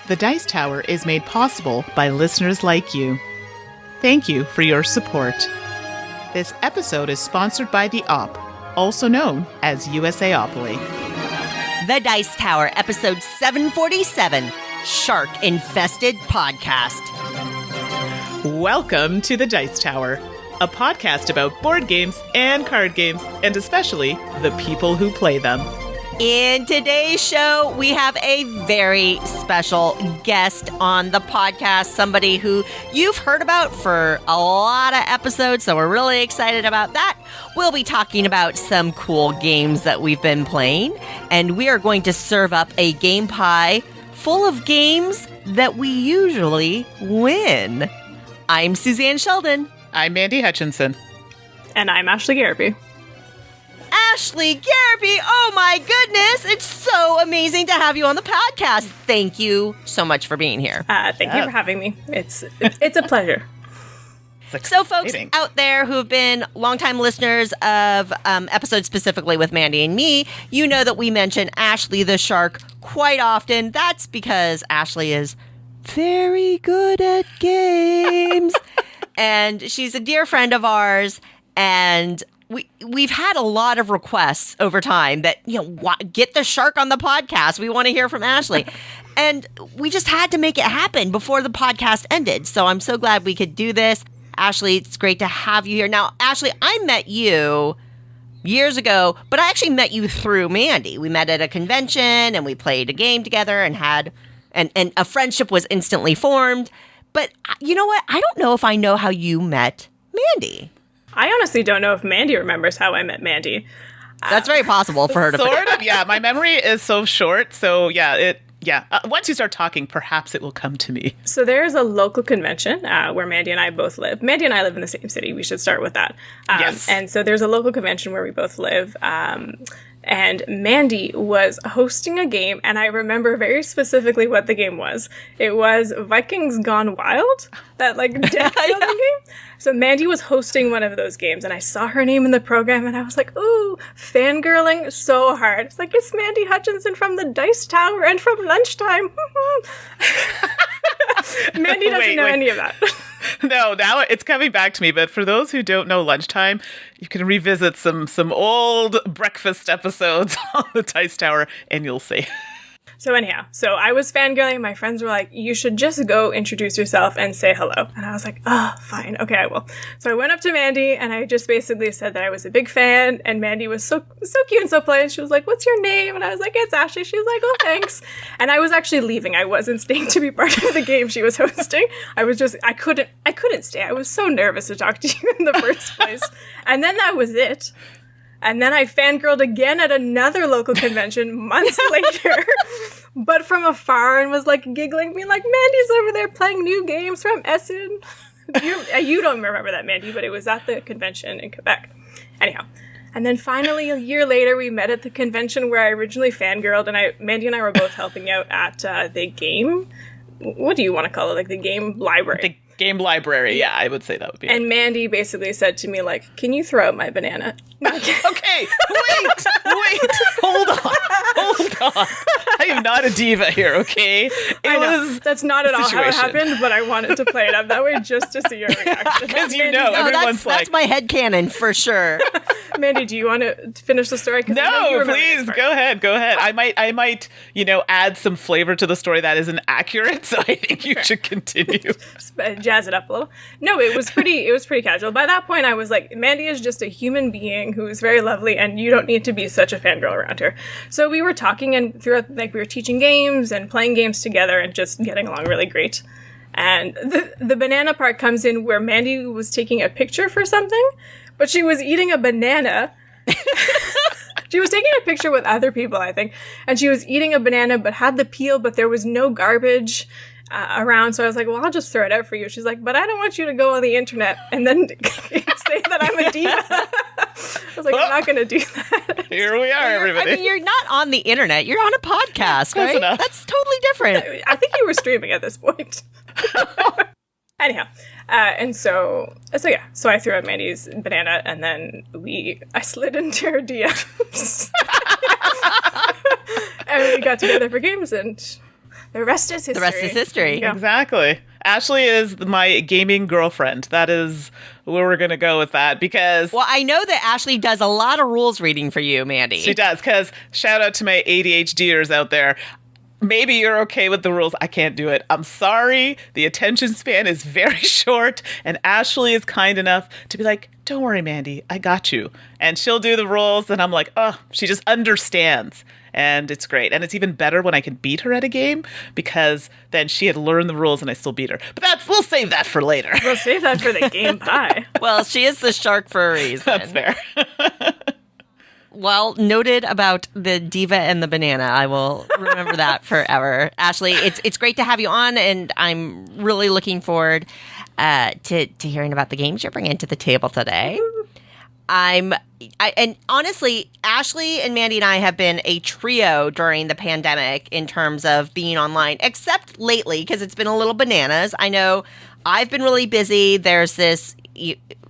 The Dice Tower is made possible by listeners like you. Thank you for your support. This episode is sponsored by TheOp, also known as USAopoly. The Dice Tower, episode 747, Shark Infested Podcast. Welcome to The Dice Tower, a podcast about board games and card games, and especially the people who play them. In today's show, we have a very special guest on the podcast, somebody who you've heard about for a lot of episodes, so we're really excited about that. We'll be talking about some cool games that we've been playing, and we are going to serve up a game pie full of games that we usually win. I'm Suzanne Sheldon. I'm Mandi Hutchinson. And I'm Ashley Garrity. Ashley Garrity, oh my goodness, it's so amazing to have you on the podcast. Thank you so much for being here. Thank you for having me. It's a pleasure. So folks out there who have been longtime listeners of episodes specifically with Mandi and me, you know that we mention Ashley the Shark quite often. That's because Ashley is very good at games. And she's a dear friend of ours, and we've had a lot of requests over time that, get the shark on the podcast. We want to hear from Ashley. And we just had to make it happen before the podcast ended. So I'm so glad we could do this. Ashley, it's great to have you here. Now, Ashley, I met you years ago, but I actually met you through Mandi. We met at a convention and we played a game together and had and a friendship was instantly formed. But you know what? I don't know if I know how you met Mandi. I honestly don't know if Mandi remembers how I met Mandi. That's very possible for her to forget. Sort of, yeah. My memory is so short, so once you start talking, perhaps it will come to me. So there's a local convention where Mandi and I both live. Mandi and I live in the same city. We should start with that. Yes. And so there's a local convention where we both live. And Mandi was hosting a game, and I remember very specifically what the game was. It was Vikings Gone Wild, that deck building game. So Mandi was hosting one of those games, and I saw her name in the program, and I was like, ooh, fangirling so hard. It's like, it's Mandi Hutchinson from the Dice Tower and from Lunchtime. Mandi doesn't know any of that. No, now it's coming back to me. But for those who don't know Lunchtime, you can revisit some old breakfast episodes on the Dice Tower, and you'll see. So anyhow, I was fangirling. My friends were like, you should just go introduce yourself and say hello. And I was like, oh, fine. Okay, I will. So I went up to Mandi and I just basically said that I was a big fan. And Mandi was so cute and so polite. She was like, what's your name? And I was like, it's Ashley. She was like, oh, thanks. And I was actually leaving. I wasn't staying to be part of the game she was hosting. I couldn't stay. I was so nervous to talk to you in the first place. And then that was it. And then I fangirled again at another local convention months later, but from afar, and was giggling, being like, Mandi's over there playing new games from Essen. You don't remember that, Mandi, but it was at the convention in Quebec. Anyhow. And then finally, a year later, we met at the convention where I originally fangirled, and Mandi and I were both helping out at the game. What do you want to call it? The game library. The game library, yeah, I would say that would be And Mandi basically said to me, can you throw out my banana? Okay, wait, hold on. I am not a diva here, okay? That's not at all how it happened, but I wanted to play it up that way just to see your reaction. Because everyone's that's my headcanon for sure. Mandi, do you want to finish the story? No, please, go ahead. I might, add some flavor to the story that isn't accurate, so I think you should continue. Jazz it up a little. No, it was pretty casual. By that point, I was like, Mandi is just a human being who is very lovely, and you don't need to be such a fangirl around her. So we were talking, and throughout, we were teaching games and playing games together and just getting along really great. And the banana part comes in where Mandi was taking a picture for something, but she was eating a banana. She was taking a picture with other people, I think, and she was eating a banana but had the peel, but there was no garbage around. So I was like, well, I'll just throw it out for you. She's like, but I don't want you to go on the internet and then say that I'm a diva. I was like, I'm not going to do that. Here we are, everybody. I mean, you're not on the internet. You're on a podcast, right? Enough. That's totally different. I think you were streaming at this point. Anyhow, and so I threw out Mandi's banana, and then I slid into her DMs. And we got together for games, and The rest is history. The rest is history. Yeah. Exactly. Ashley is my gaming girlfriend. That is where we're going to go with that because... Well, I know that Ashley does a lot of rules reading for you, Mandi. She does, because shout out to my ADHDers out there. Maybe you're okay with the rules. I can't do it. I'm sorry. The attention span is very short, and Ashley is kind enough to be like, don't worry, Mandi, I got you. And she'll do the rules, and I'm like, oh, she just understands. And it's great. And it's even better when I can beat her at a game, because then she had learned the rules and I still beat her. But we'll save that for later. We'll save that for the game pie. Well, she is the shark for a reason. That's fair. Well, noted about the diva and the banana. I will remember that forever. Ashley, it's great to have you on, and I'm really looking forward to hearing about the games you're bringing to the table today. And honestly, Ashley and Mandi and I have been a trio during the pandemic in terms of being online, except lately, because it's been a little bananas. I know I've been really busy. There's this...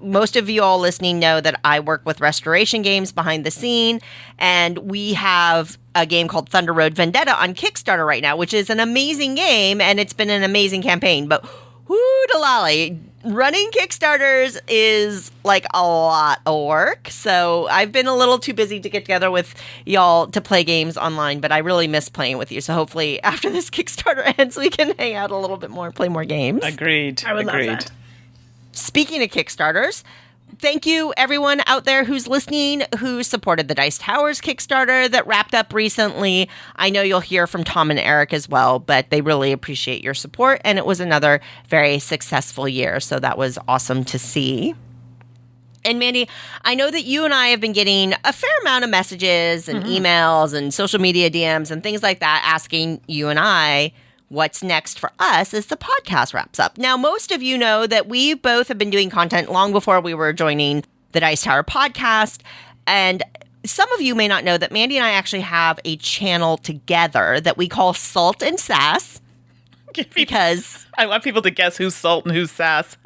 Most of you all listening know that I work with Restoration Games behind the scene, and we have a game called Thunder Road Vendetta on Kickstarter right now, which is an amazing game, and it's been an amazing campaign. But whoo-da-lolly, running Kickstarters is like a lot of work, so I've been a little too busy to get together with y'all to play games online, but I really miss playing with you. So hopefully after this Kickstarter ends, we can hang out a little bit more and play more games. Agreed. I would love that. Speaking of Kickstarters, thank you everyone out there who's listening, who supported the Dice Towers Kickstarter that wrapped up recently. I know you'll hear from Tom and Eric as well, but they really appreciate your support, and it was another very successful year, so that was awesome to see. And Mandi, I know that you and I have been getting a fair amount of messages and emails and social media DMs and things like that asking you and I what's next for us as the podcast wraps up. Now, most of you know that we both have been doing content long before we were joining the Dice Tower podcast. And some of you may not know that Mandi and I actually have a channel together that we call Salt and Sass. Because I want people to guess who's Salt and who's Sass.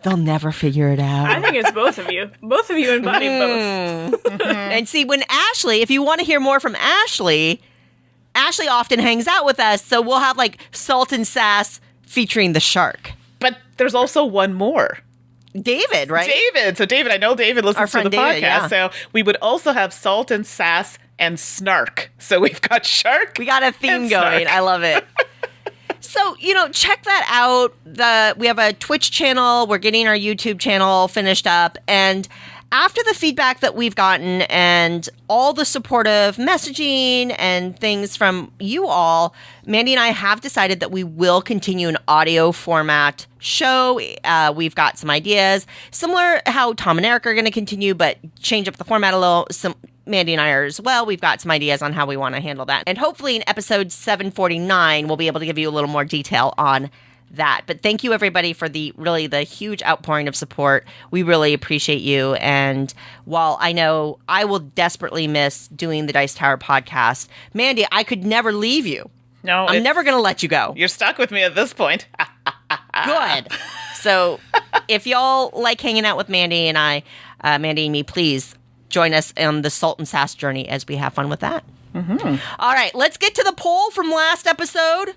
they'll never figure it out. I think it's both of you. Both of you embody both. And see, when Ashley, if you want to hear more from Ashley often hangs out with us, so we'll have like Salt and Sass featuring the shark. But there's also one more. David, right? David. So David, I know David listens to the David, podcast. yeah. So we would also have Salt and Sass and Snark. So we've got Shark. We got a theme going. I love it. So, check that out. We have a Twitch channel. We're getting our YouTube channel finished up. And after the feedback that we've gotten and all the supportive messaging and things from you all, Mandi and I have decided that we will continue an audio format show. We've got some ideas, similar how Tom and Eric are going to continue, but change up the format a little. Mandi and I are as well. We've got some ideas on how we want to handle that. And hopefully in episode 749, we'll be able to give you a little more detail on that. But thank you everybody for the huge outpouring of support. We really appreciate you. And while I know I will desperately miss doing the Dice Tower podcast, Mandi, I could never leave you. No, I'm never going to let you go. You're stuck with me at this point. Good. So if y'all like hanging out with Mandi and I, Mandi and me, please join us on the Salt and Sass journey as we have fun with that. All right, let's get to the poll from last episode.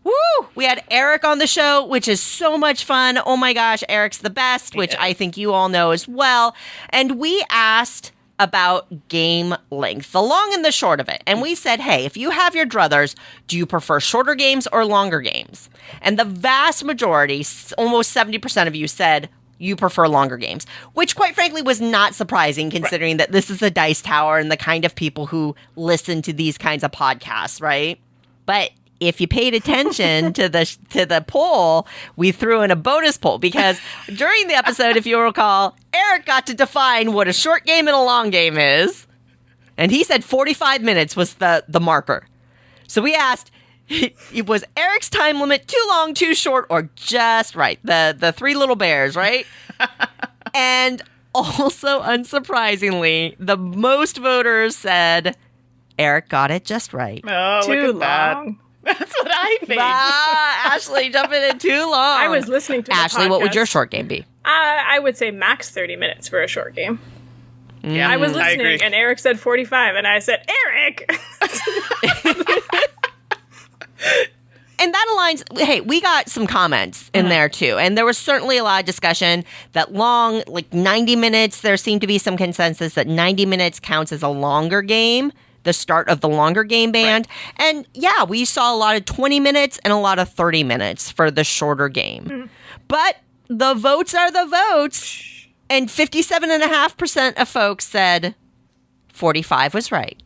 Woo! We had Eric on the show, which is so much fun. Oh my gosh, Eric's the best, which I think you all know as well. And we asked about game length, the long and the short of it. And we said, hey, if you have your druthers, do you prefer shorter games or longer games? And the vast majority, almost 70% of you said you prefer longer games, which quite frankly was not surprising considering that this is the Dice Tower and the kind of people who listen to these kinds of podcasts, right? But if you paid attention to the poll, we threw in a bonus poll because during the episode, if you recall, Eric got to define what a short game and a long game is. And he said 45 minutes was the marker. So we asked, was Eric's time limit too long, too short, or just right? The three little bears, right? And also, unsurprisingly, the most voters said Eric got it just right. Oh, too look at long. that. That's what I think. Ashley, jumping in too long. I was listening to the Ashley, what would podcast. your short game be? I would say max 30 minutes for a short game. Yeah, I was I agree. listening, and Eric said 45, and I said, Eric! that aligns. Hey, we got some comments in there too. And there was certainly a lot of discussion that long, like 90 minutes, there seemed to be some consensus that 90 minutes counts as a longer game, the start of the longer game band. Right. And yeah, we saw a lot of 20 minutes and a lot of 30 minutes for the shorter game. But the votes are the votes. And 57.5% of folks said 45 was right.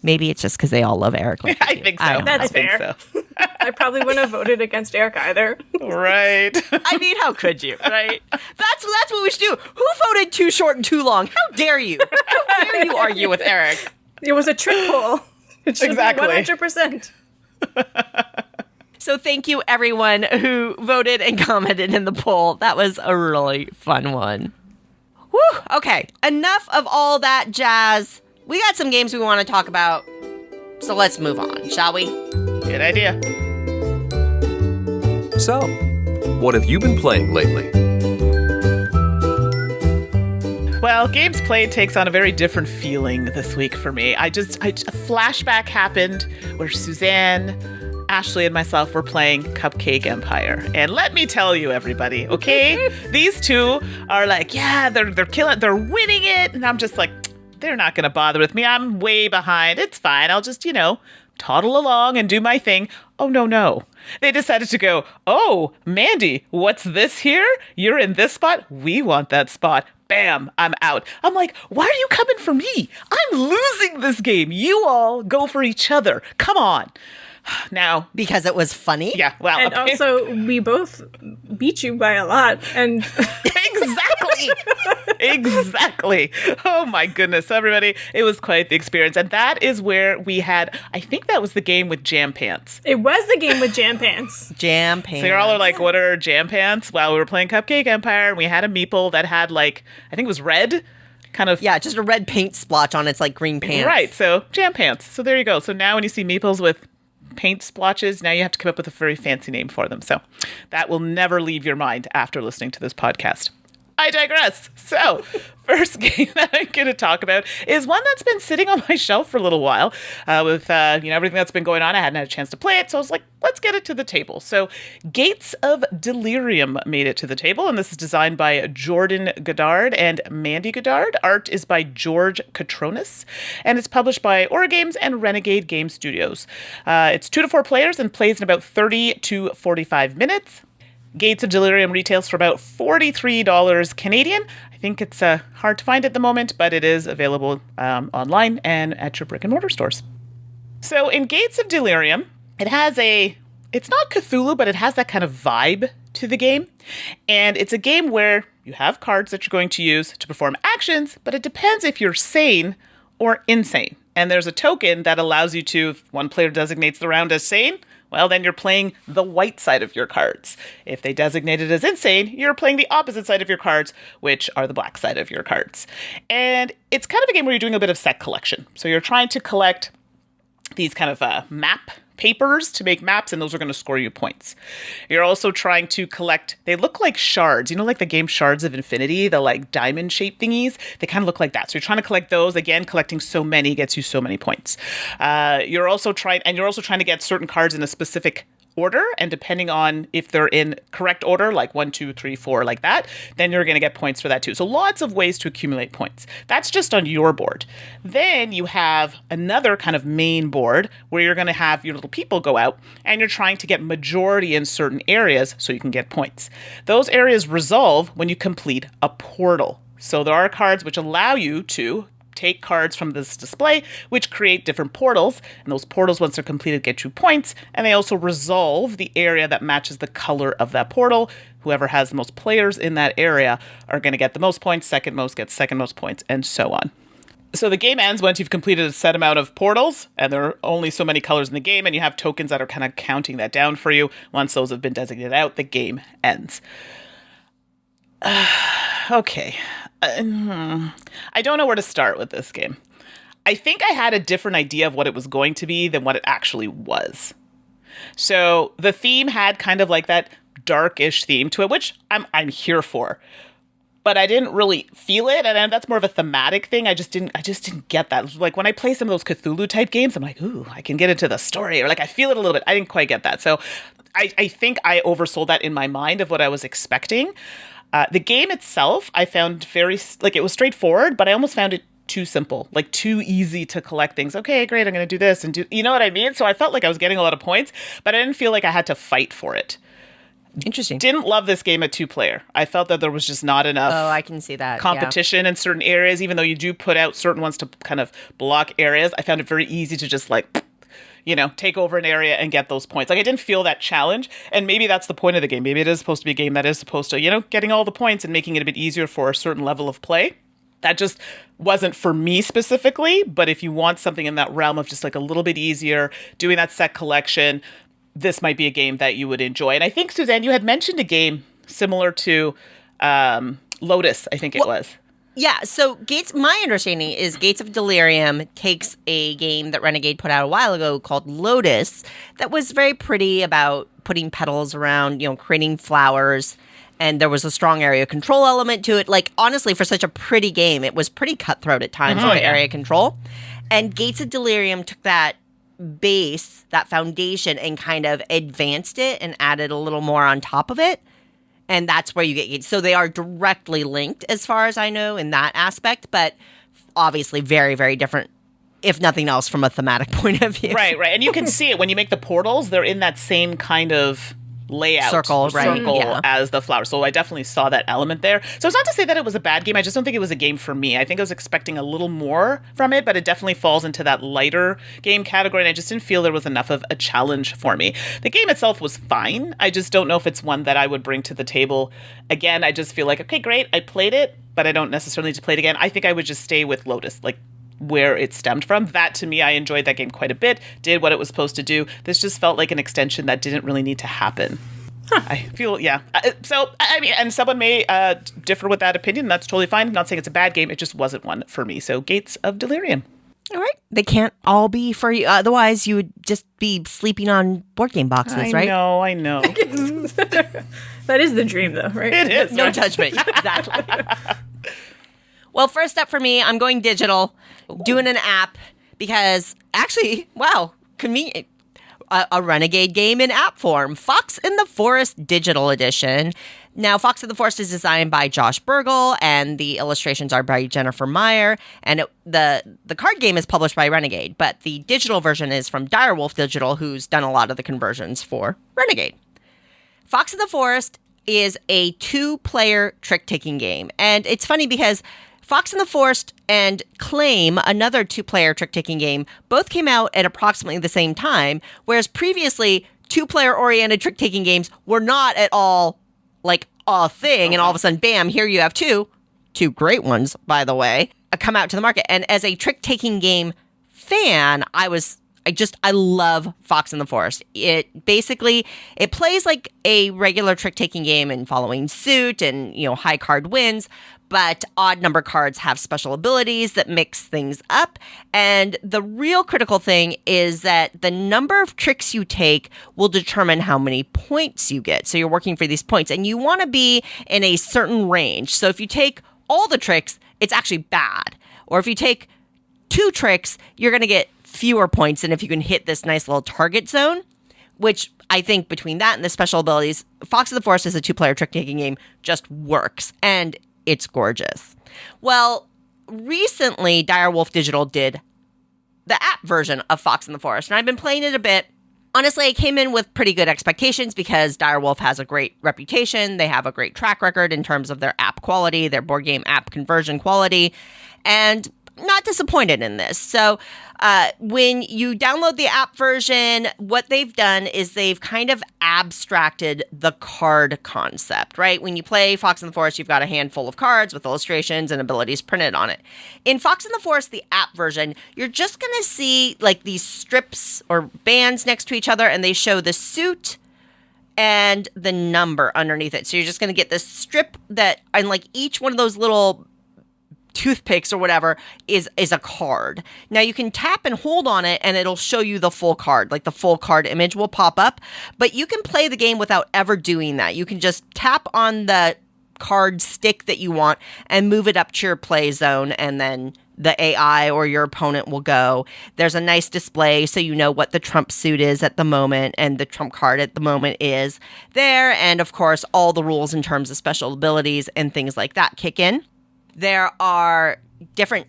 Maybe it's just because they all love Eric. Like I think so. That's fair. So. I probably wouldn't have voted against Eric either. Right. I mean, how could you, right? That's what we should do. Who voted too short and too long? How dare you? How dare you argue with Eric? It was a trick poll. It should Exactly. be 100%. So thank you, everyone who voted and commented in the poll. That was a really fun one. Whew. Okay, enough of all that jazz. We got some games we want to talk about, so let's move on, shall we? Good idea. So, what have you been playing lately? Well, games played takes on a very different feeling this week for me. A flashback happened where Suzanne, Ashley, and myself were playing Cupcake Empire. And let me tell you, everybody, okay? These two are like, yeah, they're killing, they're winning it. And I'm just like, they're not going to bother with me. I'm way behind. It's fine. I'll just, toddle along and do my thing. Oh, no. They decided to go, oh, Mandi, what's this here? You're in this spot? We want that spot. Bam, I'm out. I'm like, why are you coming for me? I'm losing this game. You all go for each other. Come on. Now, because it was funny. Yeah, well, and also we both beat you by a lot, and exactly. Oh my goodness, everybody! It was quite the experience, and that is where we had. I think that was the game with Jam Pants. It was the game with Jam Pants. Jam Pants. So you're all like, "What are Jam Pants?" Well, we were playing Cupcake Empire, and we had a meeple that had I think it was red. Kind of, yeah, just a red paint splotch on its green pants. Right. So Jam Pants. So there you go. So now when you see meeples with paint splotches, now you have to come up with a very fancy name for them. So that will never leave your mind after listening to this podcast. I digress. So, first game that I'm going to talk about is one that's been sitting on my shelf for a little while. With everything that's been going on, I hadn't had a chance to play it, so I was like, let's get it to the table. So, Gates of Delirium made it to the table, and this is designed by Jordan Goddard and Mandi Goddard. Art is by George Catronis, and it's published by Aura Games and Renegade Game Studios. It's 2 to 4 players and plays in about 30 to 45 minutes. Gates of Delirium retails for about $43 Canadian. I think it's hard to find at the moment, but it is available online and at your brick and mortar stores. So in Gates of Delirium, it's not Cthulhu, but it has that kind of vibe to the game. And it's a game where you have cards that you're going to use to perform actions, but it depends if you're sane or insane. And there's a token that allows you to, if one player designates the round as sane, well, then you're playing the white side of your cards. If they designate it as insane, you're playing the opposite side of your cards, which are the black side of your cards. And it's kind of a game where you're doing a bit of set collection. So you're trying to collect these kind of map papers to make maps, and those are going to score you points. You're also trying to collect, they look like shards, like the game Shards of Infinity, the diamond-shaped thingies. They kind of look like that. So you're trying to collect those. Again, collecting so many gets you so many points. You're also trying to get certain cards in a specific order, and depending on if they're in correct order, like 1, 2, 3, 4, like that, then you're going to get points for that too. So lots of ways to accumulate points. That's just on your board. Then you have another kind of main board where you're going to have your little people go out, and you're trying to get majority in certain areas so you can get points. Those areas resolve when you complete a portal. So there are cards which allow you to take cards from this display, which create different portals. And those portals, once they're completed, get you points. And they also resolve the area that matches the color of that portal. Whoever has the most players in that area are going to get the most points. Second most gets second most points, and so on. So the game ends once you've completed a set amount of portals, and there are only so many colors in the game, and you have tokens that are kind of counting that down for you. Once those have been designated out, the game ends. Okay. I don't know where to start with this game. I think I had a different idea of what it was going to be than what it actually was. So the theme had kind of like that darkish theme to it, which I'm here for. but I didn't really feel it, and that's more of a thematic thing. I just didn't get that. Like when I play some of those Cthulhu type games, I'm like, ooh, I can get into the story, or like I feel it a little bit. I didn't quite get that, so I think I oversold that in my mind of what I was expecting. The game itself, I found it was straightforward, but I almost found it too simple, like too easy to collect things. Okay, great, I'm going to do this and do, you know what I mean? So I felt like I was getting a lot of points, but I didn't feel like I had to fight for it. Interesting. Didn't love this game at 2-player. I felt that there was just not enough I can see that. competition in certain areas, even though you do put out certain ones to kind of block areas. I found it very easy to just like, take over an area and get those points. Like I didn't feel that challenge, and maybe that's the point of the game. Maybe it is supposed to be a game that is supposed to, getting all the points and making it a bit easier for a certain level of play. That just wasn't for me specifically, but if you want something in that realm of just like a little bit easier, doing that set collection, this might be a game that you would enjoy. And I think, Suzanne, you had mentioned a game similar to Lotus, I think it was. Yeah, so my understanding is Gates of Delirium takes a game that Renegade put out a while ago called Lotus that was very pretty about putting petals around, creating flowers. And there was a strong area control element to it. Like, honestly, for such a pretty game, it was pretty cutthroat at times with the area control. And Gates of Delirium took that base, that foundation, and kind of advanced it and added a little more on top of it. And that's where you get Gates. So they are directly linked, as far as I know, in that aspect. But obviously very, very different, if nothing else, from a thematic point of view. Right. And you can see it when you make the portals. They're in that same kind of layout circle as the flower. So I definitely saw that element there. So it's not to say that it was a bad game. I just don't think it was a game for me. I think I was expecting a little more from it, but it definitely falls into that lighter game category, and I just didn't feel there was enough of a challenge for me. The game itself was fine. I just don't know if it's one that I would bring to the table again. I just feel like, okay, great, I played it, but I don't necessarily need to play it again. I think I would just stay with Lotus, like where it stemmed from. That, to me, I enjoyed that game quite a bit, did what it was supposed to do. This just felt like an extension that didn't really need to happen. I feel, so, I mean, and someone may differ with that opinion. That's totally fine. I'm not saying it's a bad game. It just wasn't one for me. So, Gates of Delirium. All right. They can't all be for you. Otherwise, you would just be sleeping on board game boxes, right? I know. That is the dream, though, right? It is. No judgment. Exactly. Well, first up for me, I'm going digital, doing an app, because actually, wow, convenient. A Renegade game in app form, Fox in the Forest Digital Edition. Now, Fox in the Forest is designed by Josh Burgle, and the illustrations are by Jennifer Meyer. And the card game is published by Renegade, but the digital version is from Direwolf Digital, who's done a lot of the conversions for Renegade. Fox in the Forest is a 2-player trick-taking game. And it's funny because Fox in the Forest and Claim, another 2-player trick-taking game, both came out at approximately the same time, whereas previously 2-player oriented trick-taking games were not at all like a thing, and all of a sudden, bam, here you have two great ones, by the way, come out to the market. And as a trick-taking game fan, I love Fox in the Forest. It plays like a regular trick-taking game and following suit and, high card wins, but odd number cards have special abilities that mix things up. And the real critical thing is that the number of tricks you take will determine how many points you get. So you're working for these points, and you want to be in a certain range. So if you take all the tricks, it's actually bad. Or if you take 2 tricks, you're going to get fewer points than if you can hit this nice little target zone, which I think between that and the special abilities, Fox in the Forest as a 2-player trick-taking game just works, and it's gorgeous. Well, recently, Direwolf Digital did the app version of Fox in the Forest, and I've been playing it a bit. Honestly, I came in with pretty good expectations because Direwolf has a great reputation. They have a great track record in terms of their app quality, their board game app conversion quality, and not disappointed in this. So when you download the app version, what they've done is they've kind of abstracted the card concept, right? When you play Fox in the Forest, you've got a handful of cards with illustrations and abilities printed on it. In Fox in the Forest, the app version, you're just going to see like these strips or bands next to each other, and they show the suit and the number underneath it. So you're just going to get this strip that, and like each one of those little toothpicks or whatever is a card. Now you can tap and hold on it and it'll show you the full card, like the full card image will pop up, but you can play the game without ever doing that. You can just tap on the card stick that you want and move it up to your play zone, and then the AI or your opponent will go. There's a nice display so you know what the trump suit is at the moment and the trump card at the moment is there. And of course, all the rules in terms of special abilities and things like that kick in. There are different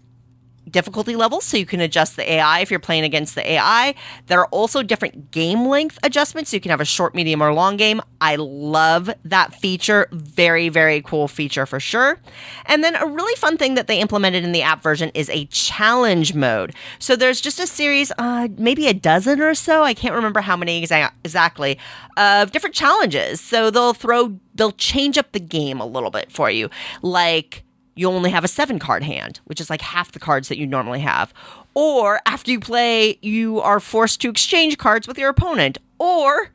difficulty levels, so you can adjust the AI if you're playing against the AI. There are also different game length adjustments, so you can have a short, medium, or long game. I love that feature. Very, very cool feature for sure. And then a really fun thing that they implemented in the app version is a challenge mode. So there's just a series, maybe a dozen or so, I can't remember how many exactly, of different challenges. So they'll change up the game a little bit for you. Like, you only have a 7-card hand, which is like half the cards that you normally have. Or after you play, you are forced to exchange cards with your opponent. Or,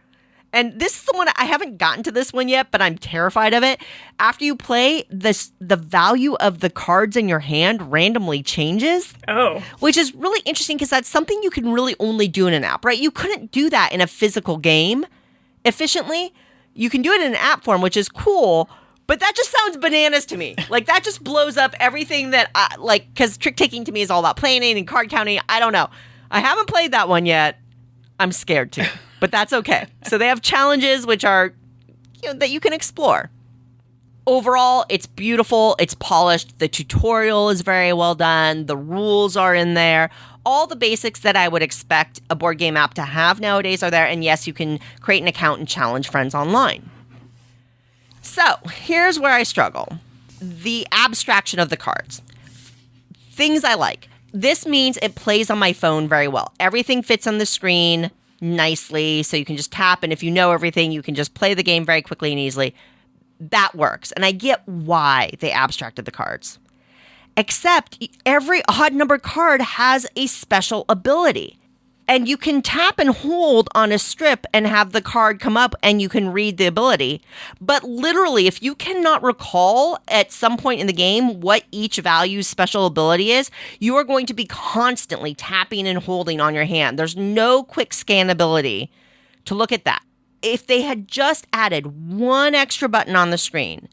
and this is the one, I haven't gotten to this one yet, but I'm terrified of it. After you play, the value of the cards in your hand randomly changes. Oh. Which is really interesting because that's something you can really only do in an app, right? You couldn't do that in a physical game efficiently. You can do it in an app form, which is cool. But that just sounds bananas to me. Like, that just blows up everything that because trick taking to me is all about planning and card counting. I don't know. I haven't played that one yet. I'm scared to, but that's okay. So they have challenges which are, that you can explore. Overall, it's beautiful. It's polished. The tutorial is very well done. The rules are in there. All the basics that I would expect a board game app to have nowadays are there. And yes, you can create an account and challenge friends online. So, here's where I struggle. The abstraction of the cards. Things I like. This means it plays on my phone very well. Everything fits on the screen nicely, so you can just tap, and if you know everything, you can just play the game very quickly and easily. That works, and I get why they abstracted the cards. Except, every odd-numbered card has a special ability. And you can tap and hold on a strip and have the card come up and you can read the ability. But literally, if you cannot recall at some point in the game what each value's special ability is, you are going to be constantly tapping and holding on your hand. There's no quick scan ability to look at that. If they had just added one extra button on the screen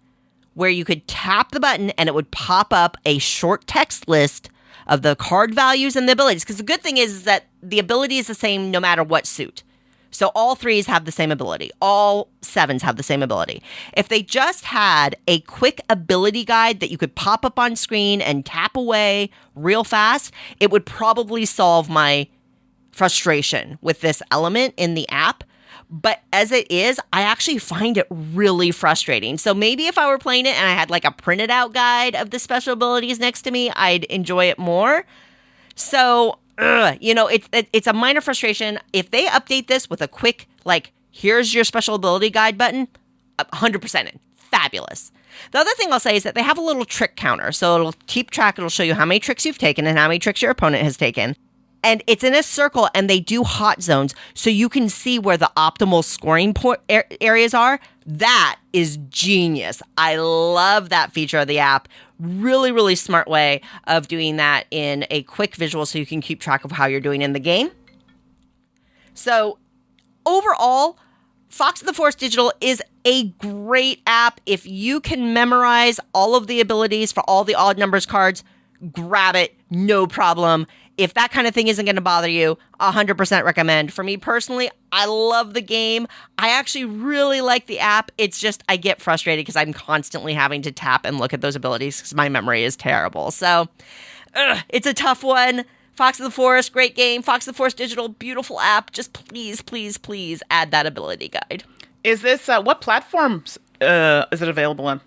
where you could tap the button and it would pop up a short text list of the card values and the abilities. Because the good thing is that the ability is the same no matter what suit. So all 3s have the same ability. All 7s have the same ability. If they just had a quick ability guide that you could pop up on screen and tap away real fast, it would probably solve my frustration with this element in the app. But as it is, I actually find it really frustrating. So maybe if I were playing it and I had like a printed out guide of the special abilities next to me, I'd enjoy it more. So, it's a minor frustration. If they update this with a quick, like, here's your special ability guide button, 100% in. Fabulous. The other thing I'll say is that they have a little trick counter. So it'll keep track. It'll show you how many tricks you've taken and how many tricks your opponent has taken. And it's in a circle, and they do hot zones, so you can see where the optimal scoring areas are. That is genius. I love that feature of the app. Really, really smart way of doing that in a quick visual so you can keep track of how you're doing in the game. So overall, Fox of the Forest Digital is a great app. If you can memorize all of the abilities for all the odd numbers cards, grab it, no problem. If that kind of thing isn't going to bother you, 100% recommend. For me personally, I love the game. I actually really like the app. It's just I get frustrated because I'm constantly having to tap and look at those abilities because my memory is terrible. So it's a tough one. Fox of the Forest, great game. Fox of the Forest Digital, beautiful app. Just please, please, please add that ability guide. Is this, what platforms is it available on?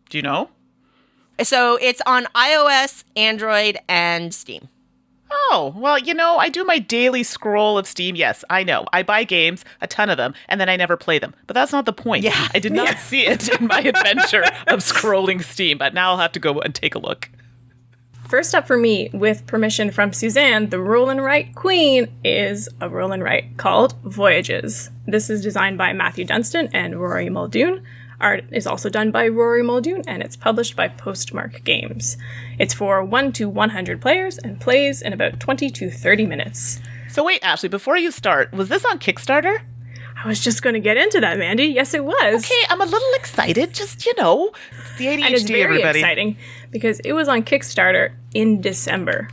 Do you know? So it's on iOS, Android, and Steam. Oh, well, I do my daily scroll of Steam. Yes, I know. I buy games, a ton of them, and then I never play them. But that's not the point. Yeah. I did not see it in my adventure of scrolling Steam, but now I'll have to go and take a look. First up for me, with permission from Suzanne, the roll and write queen is a roll and write called Voyages. This is designed by Matthew Dunstan and Rory Muldoon. Art is also done by Rory Muldoon, and it's published by Postmark Games. It's for 1 to 100 players and plays in about 20 to 30 minutes. So wait, Ashley, before you start, was this on Kickstarter? I I was just going to get into that, Mandy. Yes, it was. Okay, I'm a little excited. Just, the ADHD, And it's very everybody. exciting because it was on Kickstarter in December.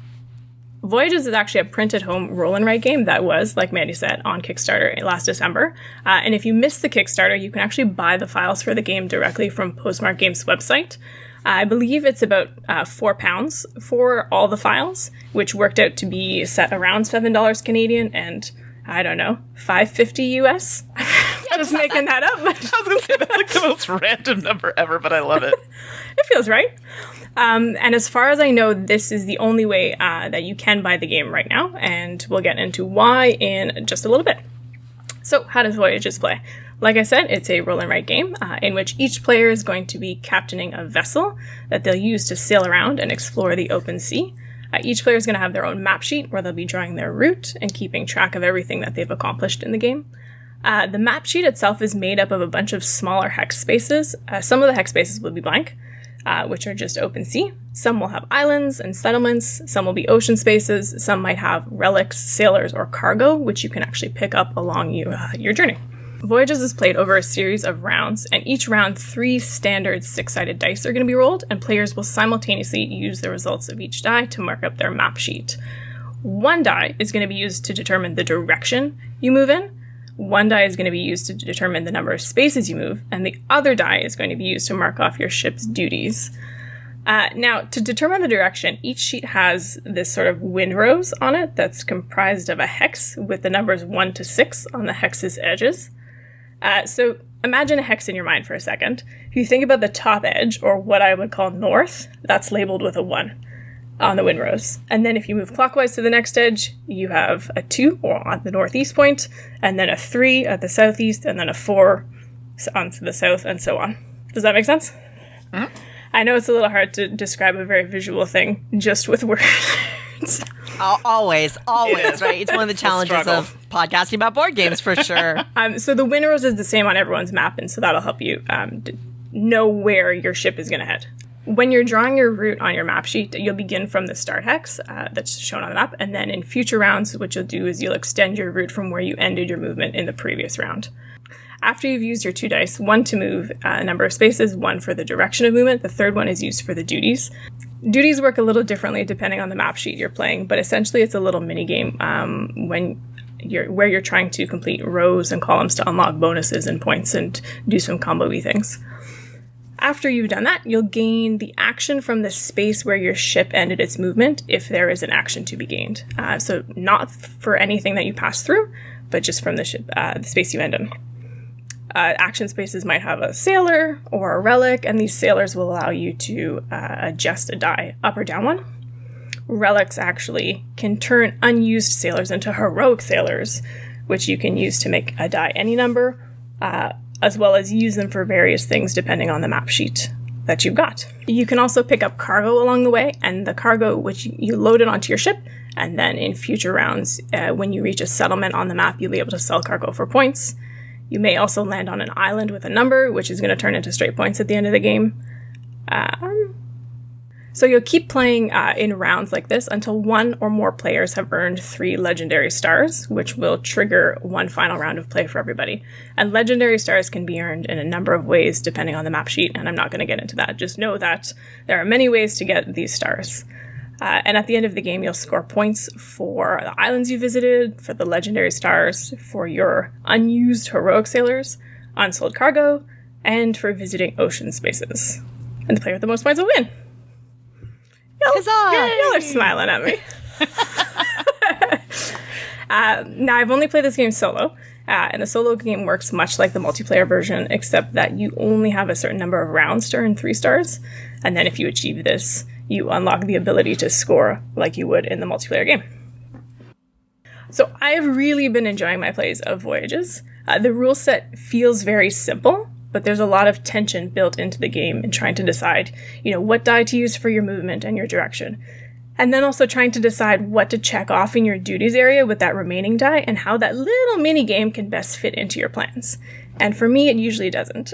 Voyages is actually a printed home roll and write game that was, like Mandy said, on Kickstarter last December. And if you missed the Kickstarter, you can actually buy the files for the game directly from Postmark Games' website. I believe it's about £4 for all the files, which worked out to be set around $7 Canadian and, I don't know, $5.50 US. I'm just making that up. I was going to say, that's like the most random number ever, but I love it. It feels right. And as far as I know, this is the only way that you can buy the game right now, and we'll get into why in just a little bit. So, how does Voyages play? Like I said, it's a roll and write game in which each player is going to be captaining a vessel that they'll use to sail around and explore the open sea. Each player is going to have their own map sheet where they'll be drawing their route and keeping track of everything that they've accomplished in the game. The map sheet itself is made up of a bunch of smaller hex spaces. Some of the hex spaces will be blank, which are just open sea. Some will have islands and settlements. Some will be ocean spaces. Some might have relics, sailors, or cargo, which you can actually pick up along your journey. Voyages is played over a series of rounds, and each round 3 standard 6-sided dice are going to be rolled, and players will simultaneously use the results of each die to mark up their map sheet. 1 die is going to be used to determine the direction you move in. 1 die is going to be used to determine the number of spaces you move, and the other die is going to be used to mark off your ship's duties. Now, to determine the direction, each sheet has this sort of windrows on it that's comprised of a hex with the numbers 1 to 6 on the hex's edges. So imagine a hex in your mind for a second. If you think about the top edge, or what I would call north, that's labeled with a 1 on the windrows. And then if you move clockwise to the next edge, you have a 2 or on the northeast point, and then a 3 at the southeast, and then a 4 onto the south, and so on. Does that make sense? Mm-hmm. I know it's a little hard to describe a very visual thing just with words. Always, right? It's one of the challenges of podcasting about board games, for sure. So the windrows is the same on everyone's map, and so that'll help you know where your ship is going to head. When you're drawing your route on your map sheet, you'll begin from the start hex that's shown on the map, and then in future rounds, what you'll do is you'll extend your route from where you ended your movement in the previous round. After you've used your 2 dice, 1 to move a number of spaces, 1 for the direction of movement, the third one is used for the duties. Duties work a little differently depending on the map sheet you're playing, but essentially it's a little mini game where you're trying to complete rows and columns to unlock bonuses and points and do some combo-y things. After you've done that, you'll gain the action from the space where your ship ended its movement if there is an action to be gained. So not for anything that you pass through, but just from the ship, the space you end in. Action spaces might have a sailor or a relic, and these sailors will allow you to adjust a die up or down one. Relics actually can turn unused sailors into heroic sailors, which you can use to make a die any number, as well as use them for various things depending on the map sheet that you've got. You can also pick up cargo along the way, and the cargo which you load it onto your ship, and then in future rounds, when you reach a settlement on the map, you'll be able to sell cargo for points. You may also land on an island with a number, which is going to turn into straight points at the end of the game. So you'll keep playing in rounds like this until 1 or more players have earned 3 legendary stars, which will trigger 1 final round of play for everybody. And legendary stars can be earned in a number of ways depending on the map sheet, and I'm not going to get into that. Just know that there are many ways to get these stars. And at the end of the game, you'll score points for the islands you visited, for the legendary stars, for your unused heroic sailors, unsold cargo, and for visiting ocean spaces. And the player with the most points will win. Y'all are smiling at me. Now, I've only played this game solo, and the solo game works much like the multiplayer version, except that you only have a certain number of rounds to earn 3 stars, and then if you achieve this, you unlock the ability to score like you would in the multiplayer game. So I have really been enjoying my plays of Voyages. The rule set feels very simple, but there's a lot of tension built into the game in trying to decide, what die to use for your movement and your direction. And then also trying to decide what to check off in your duties area with that remaining die and how that little mini game can best fit into your plans. And for me, it usually doesn't.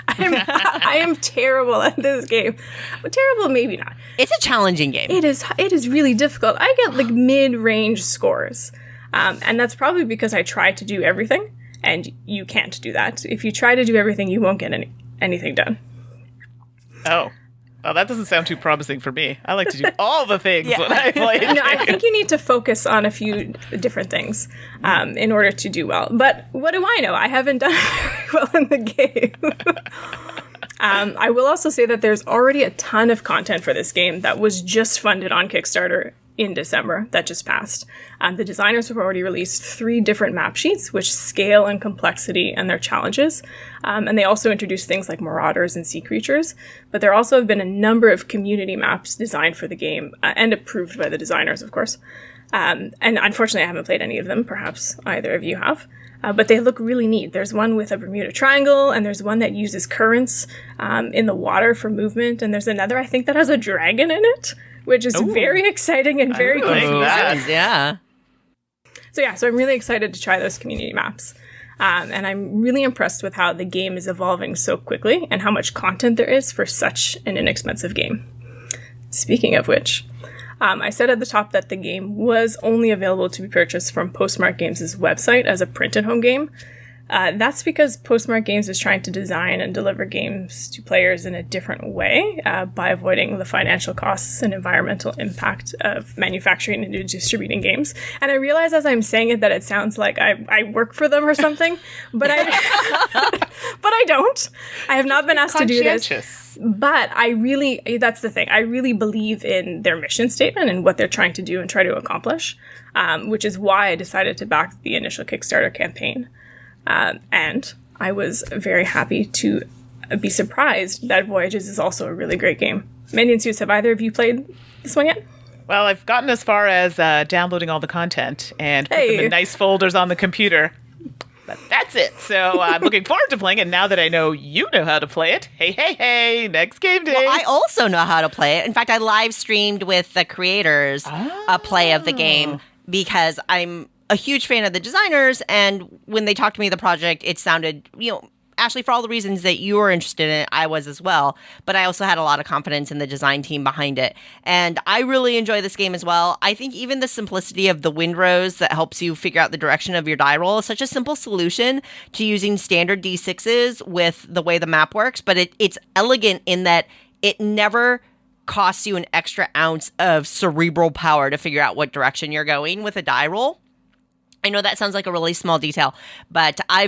I am terrible at this game. Well, terrible, maybe not. It's a challenging game. It is really difficult. I get mid-range scores. And that's probably because I try to do everything. And you can't do that. If you try to do everything, you won't get anything done. Oh. Well, that doesn't sound too promising for me. I like to do all the things when I play. No, I think you need to focus on a few different things in order to do well. But what do I know? I haven't done very well in the game. I will also say that there's already a ton of content for this game that was just funded on Kickstarter in December that just passed. The designers have already released 3 different map sheets, which scale in complexity and their challenges. And they also introduced things like marauders and sea creatures. But there also have been a number of community maps designed for the game and approved by the designers, of course. And unfortunately, I haven't played any of them. Perhaps either of you have. But they look really neat. There's one with a Bermuda Triangle, and there's one that uses currents in the water for movement. And there's another, I think, that has a dragon in it, which is very exciting and very confusing. Yeah. So I'm really excited to try those community maps. And I'm really impressed with how the game is evolving so quickly and how much content there is for such an inexpensive game. Speaking of which, I said at the top that the game was only available to be purchased from Postmark Games' website as a print-at-home game. That's because Postmark Games is trying to design and deliver games to players in a different way by avoiding the financial costs and environmental impact of manufacturing and distributing games. And I realize as I'm saying it that it sounds like I work for them or something, but I don't. I have not been asked to do this. But that's the thing. I really believe in their mission statement and what they're trying to do and try to accomplish, which is why I decided to back the initial Kickstarter campaign. And I was very happy to be surprised that Voyages is also a really great game. Mandi and Suz, have either of you played this one yet? Well, I've gotten as far as downloading all the content and put them in nice folders on the computer. But that's it. So I'm looking forward to playing it now that I know you know how to play it. Hey, next game day. Well, I also know how to play it. In fact, I live streamed with the creators a play of the game because I'm a huge fan of the designers, and when they talked to me the project, it sounded, Ashley, for all the reasons that you were interested in it, I was as well, but I also had a lot of confidence in the design team behind it, and I really enjoy this game as well. I think even the simplicity of the windrows that helps you figure out the direction of your die roll is such a simple solution to using standard D6s with the way the map works, but it's elegant in that it never costs you an extra ounce of cerebral power to figure out what direction you're going with a die roll. I know that sounds like a really small detail, but I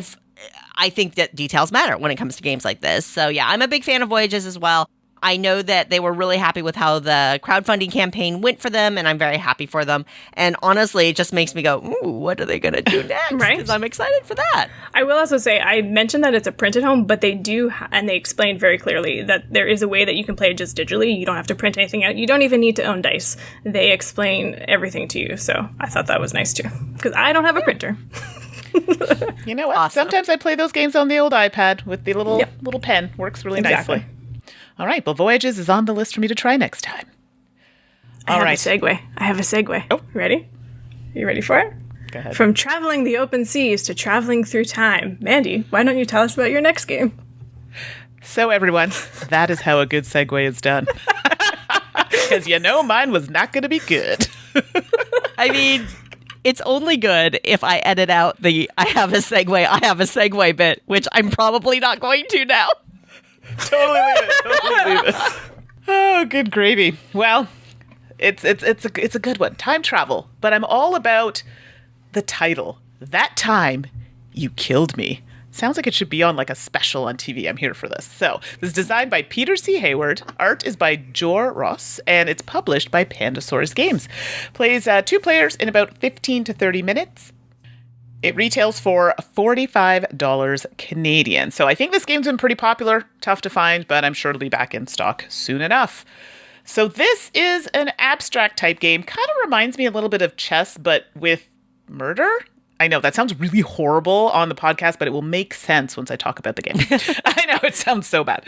think that details matter when it comes to games like this. So yeah, I'm a big fan of Voyages as well. I know that they were really happy with how the crowdfunding campaign went for them, and I'm very happy for them. And honestly, it just makes me go, ooh, what are they going to do next? Right. Because I'm excited for that. I will also say, I mentioned that it's a printed home, but they do, and they explained very clearly that there is a way that you can play it just digitally. You don't have to print anything out. You don't even need to own dice. They explain everything to you. So I thought that was nice too, because I don't have a printer. You know what? Awesome. Sometimes I play those games on the old iPad with the little pen. Works really nicely. All right. Well, Voyages is on the list for me to try next time. I have a segue. Oh. Ready? You ready for it? Go ahead. From traveling the open seas to traveling through time. Mandi, why don't you tell us about your next game? So, everyone, that is how a good segue is done. Because mine was not going to be good. I mean, it's only good if I edit out the I have a segue bit, which I'm probably not going to now. Totally leave it. Oh, good gravy. Well, it's a good one. Time travel, but I'm all about the title. That Time You Killed Me. Sounds like it should be on like a special on TV. I'm here for this. So, this is designed by Peter C. Hayward. Art is by Jor Ross, and it's published by Pandasaurus Games. Plays 2 players in about 15 to 30 minutes. It retails for $45 Canadian. So I think this game's been pretty popular, tough to find, but I'm sure it'll be back in stock soon enough. So this is an abstract type game. Kind of reminds me a little bit of chess, but with murder. I know that sounds really horrible on the podcast, but it will make sense once I talk about the game. I know it sounds so bad.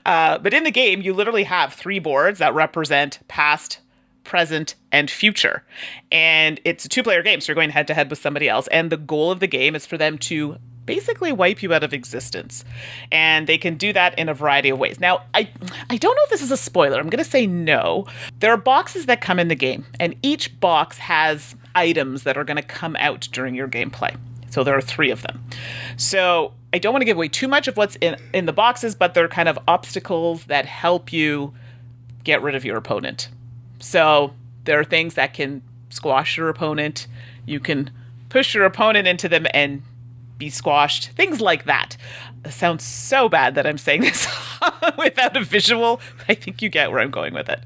But in the game, you literally have 3 boards that represent past, present, and future. And it's a 2-player game, so you're going head-to-head with somebody else. And the goal of the game is for them to basically wipe you out of existence. And they can do that in a variety of ways. Now, I don't know if this is a spoiler. I'm going to say no. There are boxes that come in the game, and each box has items that are going to come out during your gameplay. So there are 3 of them. So I don't want to give away too much of what's in the boxes, but they're kind of obstacles that help you get rid of your opponent. So there are things that can squash your opponent. You can push your opponent into them and be squashed. Things like that. It sounds so bad that I'm saying this without a visual. I think you get where I'm going with it.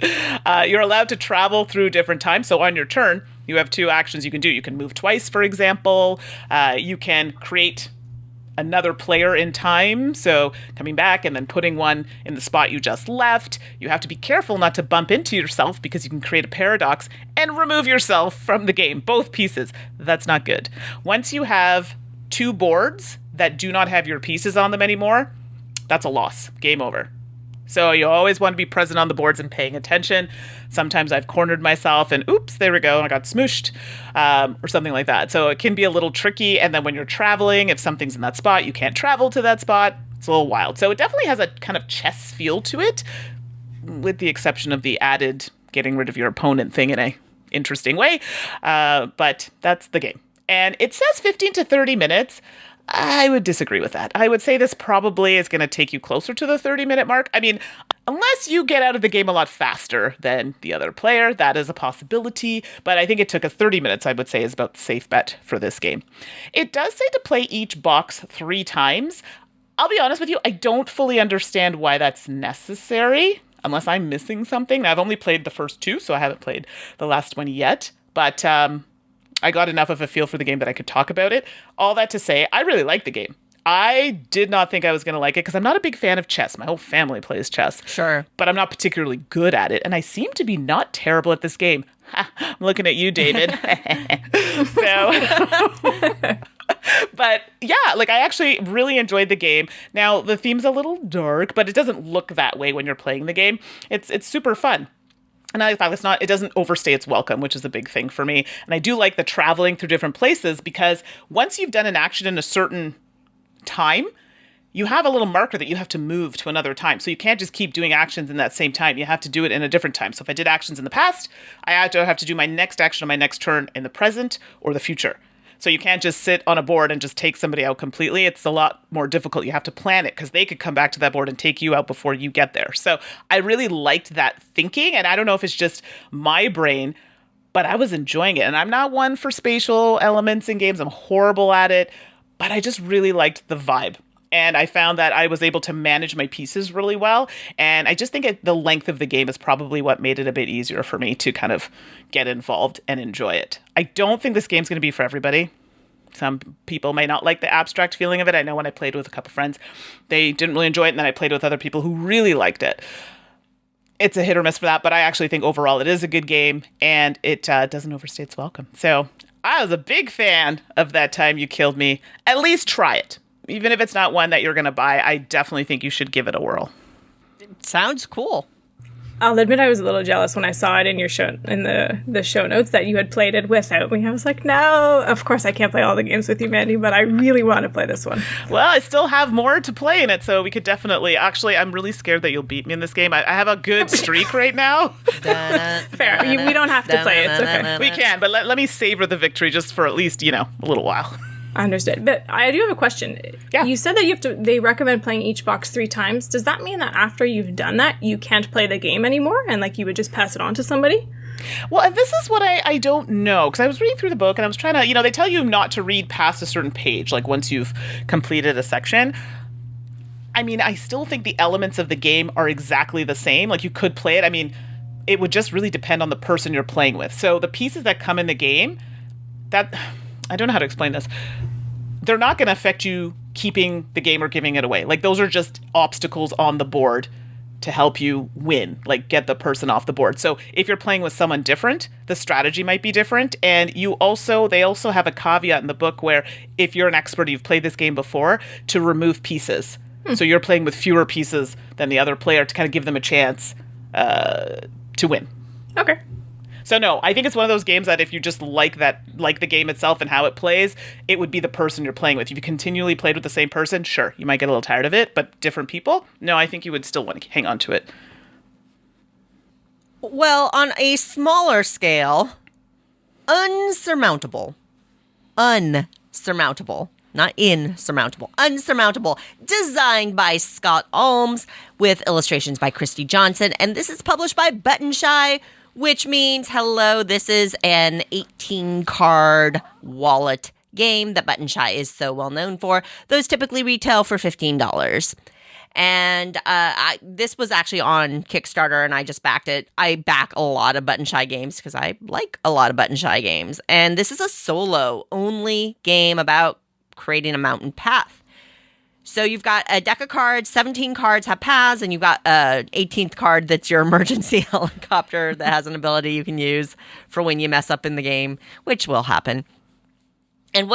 You're allowed to travel through different times. So on your turn, you have 2 actions you can do. You can move twice, for example. You can create another player in time, so coming back and then putting one in the spot you just left. You have to be careful not to bump into yourself because you can create a paradox and remove yourself from the game, both pieces. That's not good. Once you have 2 boards that do not have your pieces on them anymore, that's a loss. Game over. So you always want to be present on the boards and paying attention. Sometimes I've cornered myself and oops, there we go, I got smooshed, or something like that. So it can be a little tricky. And then when you're traveling, if something's in that spot, you can't travel to that spot. It's a little wild. So it definitely has a kind of chess feel to it, with the exception of the added getting rid of your opponent thing in a interesting way. But that's the game. And it says 15 to 30 minutes. I would disagree with that. I would say this probably is going to take you closer to the 30-minute mark. I mean, unless you get out of the game a lot faster than the other player, that is a possibility. But I think it took us 30 minutes, I would say, is about the safe bet for this game. It does say to play each box 3 times. I'll be honest with you, I don't fully understand why that's necessary, unless I'm missing something. Now, I've only played the first 2, so I haven't played the last one yet. But I got enough of a feel for the game that I could talk about it. All that to say, I really like the game. I did not think I was going to like it because I'm not a big fan of chess. My whole family plays chess. Sure. But I'm not particularly good at it. And I seem to be not terrible at this game. I'm looking at you, David. But yeah, like I actually really enjoyed the game. Now, the theme's a little dark, but it doesn't look that way when you're playing the game. It's super fun. And I thought it doesn't overstay its welcome, which is a big thing for me. And I do like the traveling through different places because once you've done an action in a certain time, you have a little marker that you have to move to another time. So you can't just keep doing actions in that same time. You have to do it in a different time. So if I did actions in the past, I have to do my next action on my next turn in the present or the future. So you can't just sit on a board and just take somebody out completely. It's a lot more difficult. You have to plan it because they could come back to that board and take you out before you get there. So I really liked that thinking. And I don't know if it's just my brain, but I was enjoying it. And I'm not one for spatial elements in games. I'm horrible at it. But I just really liked the vibe. And I found that I was able to manage my pieces really well. And I just think the length of the game is probably what made it a bit easier for me to kind of get involved and enjoy it. I don't think this game's going to be for everybody. Some people may not like the abstract feeling of it. I know when I played with a couple friends, they didn't really enjoy it. And then I played with other people who really liked it. It's a hit or miss for that. But I actually think overall it is a good game. And it doesn't overstay its welcome. So I was a big fan of That Time You Killed Me. At least try it. Even if it's not one that you're going to buy, I definitely think you should give it a whirl. It sounds cool. I'll admit I was a little jealous when I saw it in your show, in the show notes, that you had played it without me. I was like, no, of course I can't play all the games with you, Mandi, but I really want to play this one. Well, I still have more to play in it, so we could definitely... Actually, I'm really scared that you'll beat me in this game. I have a good streak right now. Fair. We don't have to play it. It's okay. We can, but let me savor the victory just for at least, a little while. Understood. But I do have a question. Yeah. You said that they recommend playing each box 3 times. Does that mean that after you've done that, you can't play the game anymore? And you would just pass it on to somebody? Well, and this is what I don't know. Because I was reading through the book and I was trying to, they tell you not to read past a certain page, once you've completed a section. I mean, I still think the elements of the game are exactly the same. You could play it. I mean, it would just really depend on the person you're playing with. So the pieces that come in the game, I don't know how to explain this. They're not going to affect you keeping the game or giving it away. Those are just obstacles on the board to help you win, get the person off the board. So if you're playing with someone different, the strategy might be different. And they also have a caveat in the book where if you're an expert, you've played this game before, to remove pieces. So you're playing with fewer pieces than the other player to kind of give them a chance to win. Okay. So no, I think it's one of those games that if you just like the game itself and how it plays, it would be the person you're playing with. If you continually played with the same person, sure, you might get a little tired of it, but different people, no, I think you would still want to hang on to it. Well, on a smaller scale, Unsurmountable. Unsurmountable. Not insurmountable. Unsurmountable. Designed by Scott Almes with illustrations by Christy Johnson. And this is published by Button Shy, which means, hello, this is an 18-card wallet game that Button Shy is so well known for. Those typically retail for $15. And this was actually on Kickstarter, and I just backed it. I back a lot of Button Shy games because I like a lot of Button Shy games. And this is a solo-only game about creating a mountain path. So you've got a deck of cards, 17 cards have paths, and you've got an 18th card that's your emergency helicopter that has an ability you can use for when you mess up in the game, which will happen. And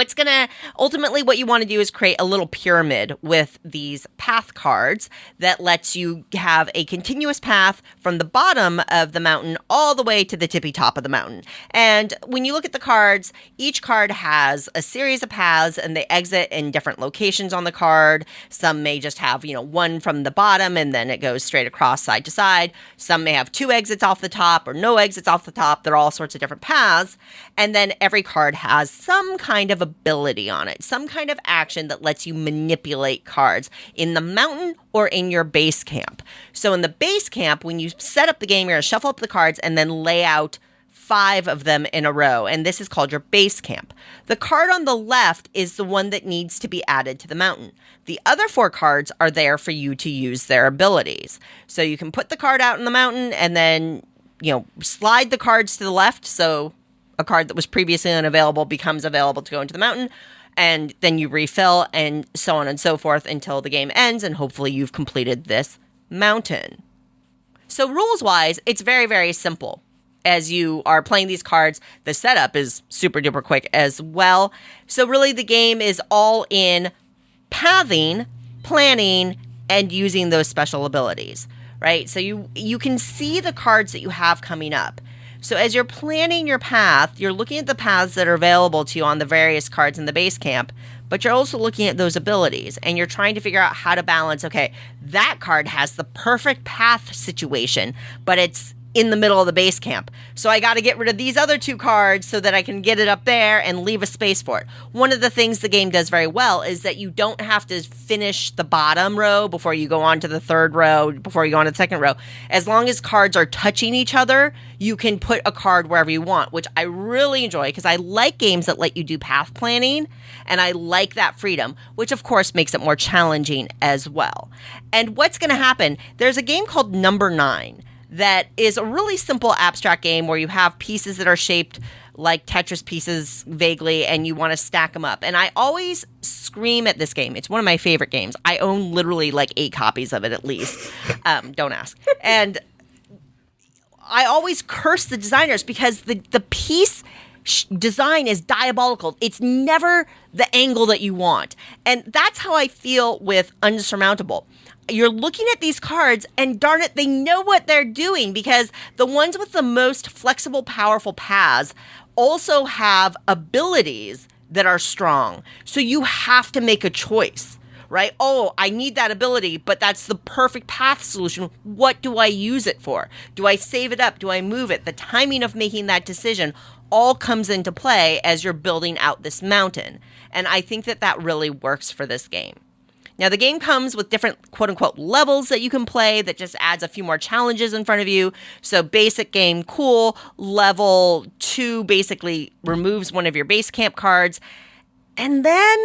ultimately what you want to do is create a little pyramid with these path cards that lets you have a continuous path from the bottom of the mountain all the way to the tippy top of the mountain. And when you look at the cards, each card has a series of paths and they exit in different locations on the card. Some may just have, one from the bottom and then it goes straight across side to side. Some may have 2 exits off the top or no exits off the top. There are all sorts of different paths. And then every card has some kind of ability on it, some kind of action that lets you manipulate cards in the mountain or in your base camp. So in the base camp, when you set up the game, you're going to shuffle up the cards and then lay out 5 of them in a row, and this is called your base camp. The card on the left is the one that needs to be added to the mountain. The other 4 cards are there for you to use their abilities. So you can put the card out in the mountain and then, slide the cards to the left, so a card that was previously unavailable becomes available to go into the mountain, and then you refill and so on and so forth until the game ends, and hopefully you've completed this mountain. So rules-wise, it's very, very simple. As you are playing these cards, the setup is super duper quick as well. So really the game is all in pathing, planning, and using those special abilities, right? So you can see the cards that you have coming up. So as you're planning your path, you're looking at the paths that are available to you on the various cards in the base camp, but you're also looking at those abilities and you're trying to figure out how to balance, okay, that card has the perfect path situation, but it's in the middle of the base camp. So I got to get rid of these other 2 cards so that I can get it up there and leave a space for it. One of the things the game does very well is that you don't have to finish the bottom row before you go on to the 3rd row, before you go on to the 2nd row. As long as cards are touching each other, you can put a card wherever you want, which I really enjoy because I like games that let you do path planning, and I like that freedom, which of course makes it more challenging as well. And what's going to happen, there's a game called Number 9 that is a really simple abstract game where you have pieces that are shaped like Tetris pieces vaguely, and you want to stack them up. And I always scream at this game. It's one of my favorite games. I own literally like 8 copies of it at least. Don't ask. And I always curse the designers because the piece design is diabolical. It's never the angle that you want. And that's how I feel with Unsurmountable. You're looking at these cards and darn it, they know what they're doing because the ones with the most flexible, powerful paths also have abilities that are strong. So you have to make a choice, right? Oh, I need that ability, but that's the perfect path solution. What do I use it for? Do I save it up? Do I move it? The timing of making that decision all comes into play as you're building out this mountain. And I think that really works for this game. Now, the game comes with different quote-unquote levels that you can play that just adds a few more challenges in front of you. So basic game, cool. Level 2 basically removes one of your base camp cards. And then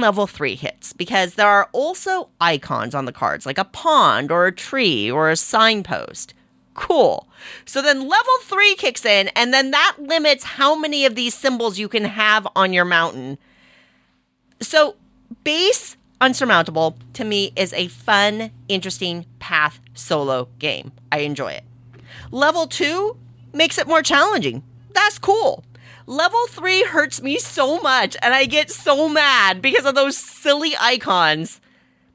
level 3 hits because there are also icons on the cards, like a pond or a tree or a signpost. Cool. So then level 3 kicks in, and then that limits how many of these symbols you can have on your mountain. So base Unsurmountable, to me, is a fun, interesting path solo game. I enjoy it. Level 2 makes it more challenging. That's cool. Level 3 hurts me so much, and I get so mad because of those silly icons,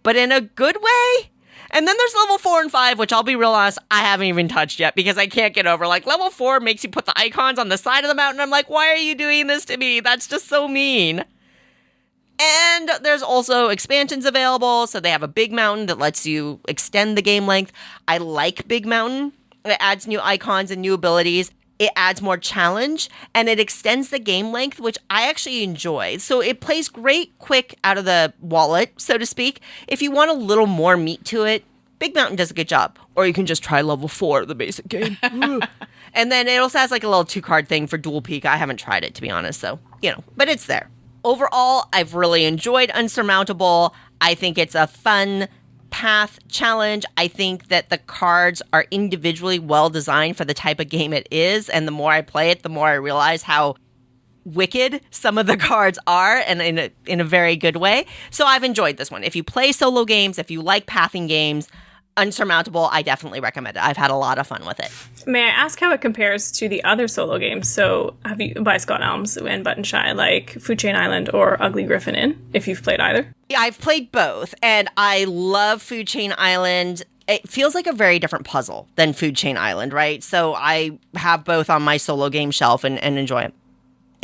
but in a good way. And then there's level 4 and 5, which I'll be real honest, I haven't even touched yet because I can't get over. Like, level 4 makes you put the icons on the side of the mountain. I'm like, why are you doing this to me? That's just so mean. And there's also expansions available. So they have a big mountain that lets you extend the game length. I like Big Mountain. It adds new icons and new abilities. it adds more challenge, and it extends the game length, which I actually enjoy. So it plays great quick out of the wallet, so to speak. If you want a little more meat to it, Big Mountain does a good job. Or you can just try level 4 of the basic game. And then it also has like a little 2-card thing for dual peak. I haven't tried it, to be honest, so, but it's there. Overall, I've really enjoyed Unsurmountable. I think it's a fun path challenge. I think that the cards are individually well designed for the type of game it is, and the more I play it, the more I realize how wicked some of the cards are, and in a very good way. So I've enjoyed this one. If you play solo games, if you like pathing games, Unsurmountable, I definitely recommend it. I've had a lot of fun with it. May I ask how it compares to the other solo games? So, have you by Scott Elms and Button Shy, like Food Chain Island or Ugly Griffin Inn, if you've played either? Yeah, I've played both, and I love Food Chain Island. It feels like a very different puzzle than Food Chain Island, right? So I have both on my solo game shelf and enjoy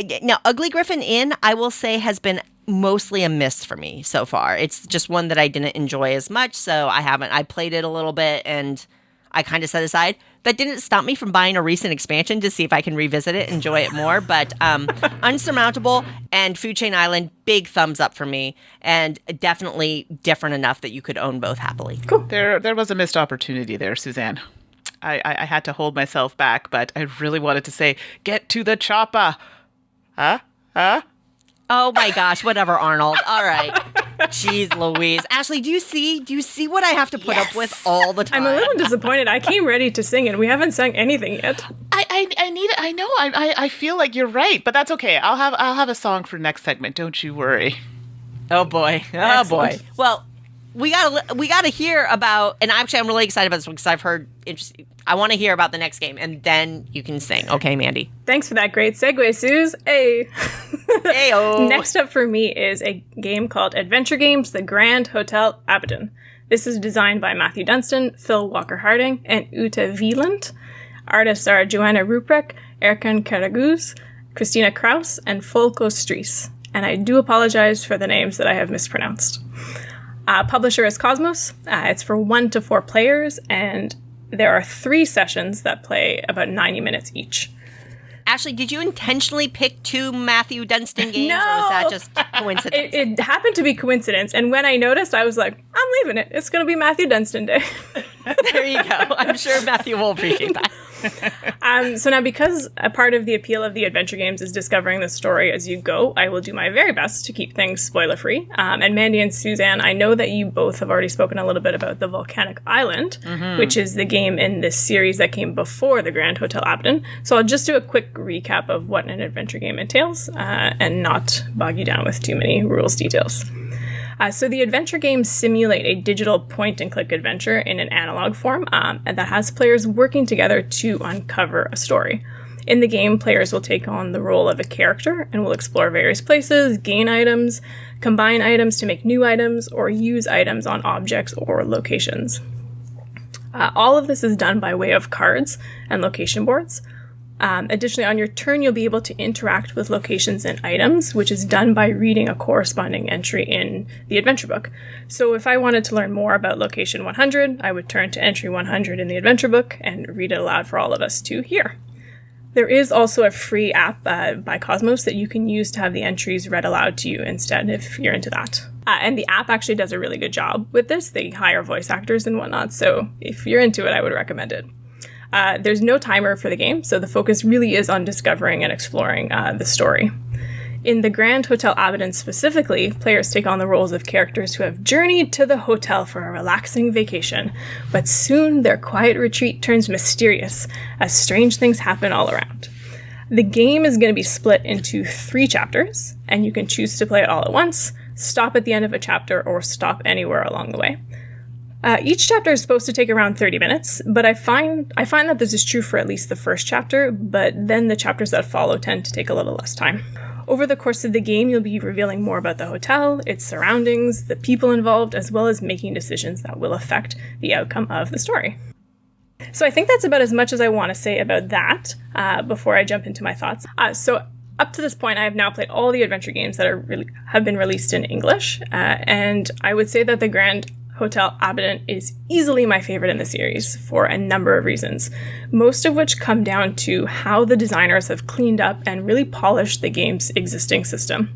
it. Now, Ugly Griffin Inn, I will say, has been mostly a miss for me so far. It's just one that I didn't enjoy as much, so I played it a little bit and I kind of set aside. That didn't stop me from buying a recent expansion to see if I can revisit it, enjoy it more, but Unsurmountable and Food Chain Island, big thumbs up for me, and definitely different enough that you could own both happily. Cool. There was a missed opportunity there, Suzanne. I had to hold myself back, but I really wanted to say, get to the chopper. Huh? Oh my gosh, whatever, Arnold. All right. Jeez Louise. Ashley, do you see what I have to put up with all the time? I'm a little disappointed. I came ready to sing and we haven't sung anything yet. I need it. I know. I feel like you're right, but that's okay. I'll have a song for next segment. Don't you worry. Oh boy. Oh boy. Well, we gotta hear about, and actually I'm really excited about this one because I've heard I want to hear about the next game, and then you can sing. Okay, Mandy. Thanks for that great segue, Suze. Hey. Heyo. Next up for me is a game called Adventure Games: The Grand Hotel Abbadon. This is designed by Matthew Dunstan, Phil Walker-Harding, and Uta Wieland. Artists are Joanna Ruprecht, Erkan Karaguz, Christina Kraus, and Folko Stries. And I do apologize for the names that I have mispronounced. Publisher is Cosmos. It's for 1 to 4 players, and there are 3 sessions that play about 90 minutes each. Ashley, did you intentionally pick 2 Matthew Dunstan games, No! or was that just coincidence? It happened to be coincidence, and when I noticed, I was like, I'm leaving it. It's going to be Matthew Dunstan Day. There you go. I'm sure Matthew will appreciate that. So now, because a part of the appeal of the adventure games is discovering the story as you go, I will do my very best to keep things spoiler-free. And Mandy and Suzanne, I know that you both have already spoken a little bit about the Volcanic Island, which is the game in this series that came before the Grand Hotel Abbadon. So I'll just do a quick recap of what an adventure game entails, and not bog you down with too many rules details. So the adventure games simulate a digital point-and-click adventure in an analog form, and that has players working together to uncover a story. In the game, players will take on the role of a character and will explore various places, gain items, combine items to make new items, or use items on objects or locations. All of this is done by way of cards and location boards. Additionally, on your turn, you'll be able to interact with locations and items, which is done by reading a corresponding entry in the adventure book. So if I wanted to learn more about location 100, I would turn to entry 100 in the adventure book and read it aloud for all of us to hear. There is also a free app by Cosmos that you can use to have the entries read aloud to you instead, if you're into that. And the app actually does a really good job with this. They hire voice actors and whatnot, so if you're into it, I would recommend it. There's no timer for the game, so the focus really is on discovering and exploring the story. In the Grand Hotel Abbadon specifically, players take on the roles of characters who have journeyed to the hotel for a relaxing vacation, but soon their quiet retreat turns mysterious as strange things happen all around. The game is going to be split into 3 chapters, and you can choose to play it all at once, stop at the end of a chapter, or stop anywhere along the way. Each chapter is supposed to take around 30 minutes, but I find that this is true for at least the first chapter, but then the chapters that follow tend to take a little less time. Over the course of the game, you'll be revealing more about the hotel, its surroundings, the people involved, as well as making decisions that will affect the outcome of the story. So I think that's about as much as I want to say about that before I jump into my thoughts. So up to this point, I have now played all the adventure games that have been released in English, and I would say that the Grand Hotel Abbadon is easily my favorite in the series for a number of reasons, most of which come down to how the designers have cleaned up and really polished the game's existing system.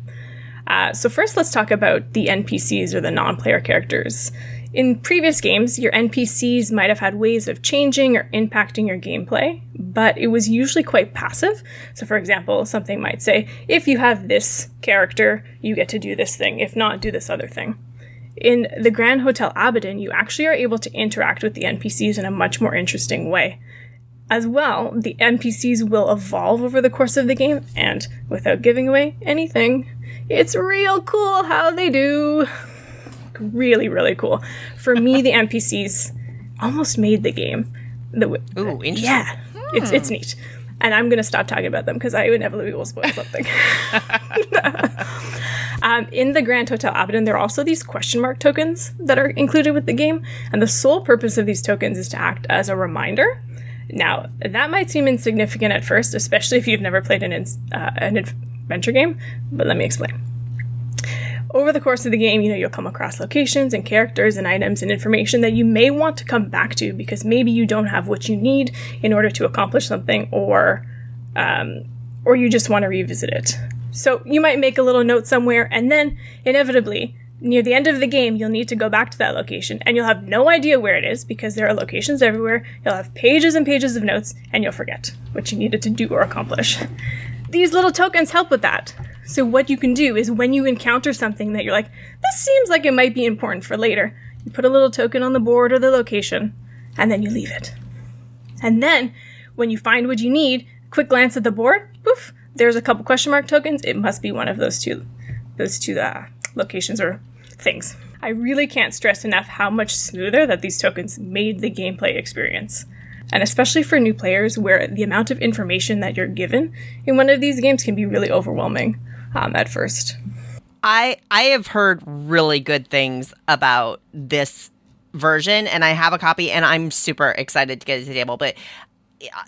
So first, let's talk about the NPCs, or the non-player characters. In previous games, your NPCs might have had ways of changing or impacting your gameplay, but it was usually quite passive. So for example, something might say, if you have this character, you get to do this thing. If not, do this other thing. In the Grand Hotel Abbadon, you actually are able to interact with the NPCs in a much more interesting way. As well, the NPCs will evolve over the course of the game, and without giving away anything, it's real cool how they do. Really, really cool. For me, the NPCs almost made the game. Ooh, interesting. Yeah, it's neat. And I'm going to stop talking about them because I inevitably will spoil something. In the Grand Hotel Abbadon, there are also these question mark tokens that are included with the game. And the sole purpose of these tokens is to act as a reminder. Now, that might seem insignificant at first, especially if you've never played an adventure game, but let me explain. Over the course of the game, you'll come across locations and characters and items and information that you may want to come back to because maybe you don't have what you need in order to accomplish something, or you just want to revisit it. So you might make a little note somewhere, and then inevitably, near the end of the game, you'll need to go back to that location, and you'll have no idea where it is because there are locations everywhere. You'll have pages and pages of notes, and you'll forget what you needed to do or accomplish. These little tokens help with that. So what you can do is when you encounter something that you're like, this seems like it might be important for later, you put a little token on the board or the location, and then you leave it. And then when you find what you need, quick glance at the board, poof, there's a couple question mark tokens. It must be one of those two locations or things. I really can't stress enough how much smoother that these tokens made the gameplay experience. And especially for new players, where the amount of information that you're given in one of these games can be really overwhelming at first. I have heard really good things about this version, and I have a copy, and I'm super excited to get it to the table. But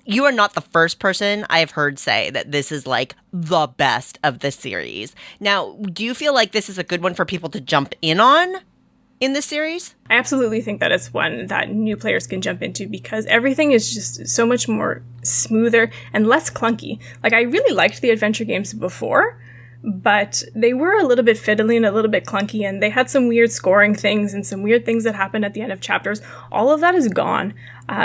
you are not the first person I've heard say that this is like the best of the series. Now, do you feel like this is a good one for people to jump in on in this series? I absolutely think that it's one that new players can jump into because everything is just so much more smoother and less clunky. Like, I really liked the adventure games before, but they were a little bit fiddly and a little bit clunky, and they had some weird scoring things and some weird things that happened at the end of chapters. All of that is gone.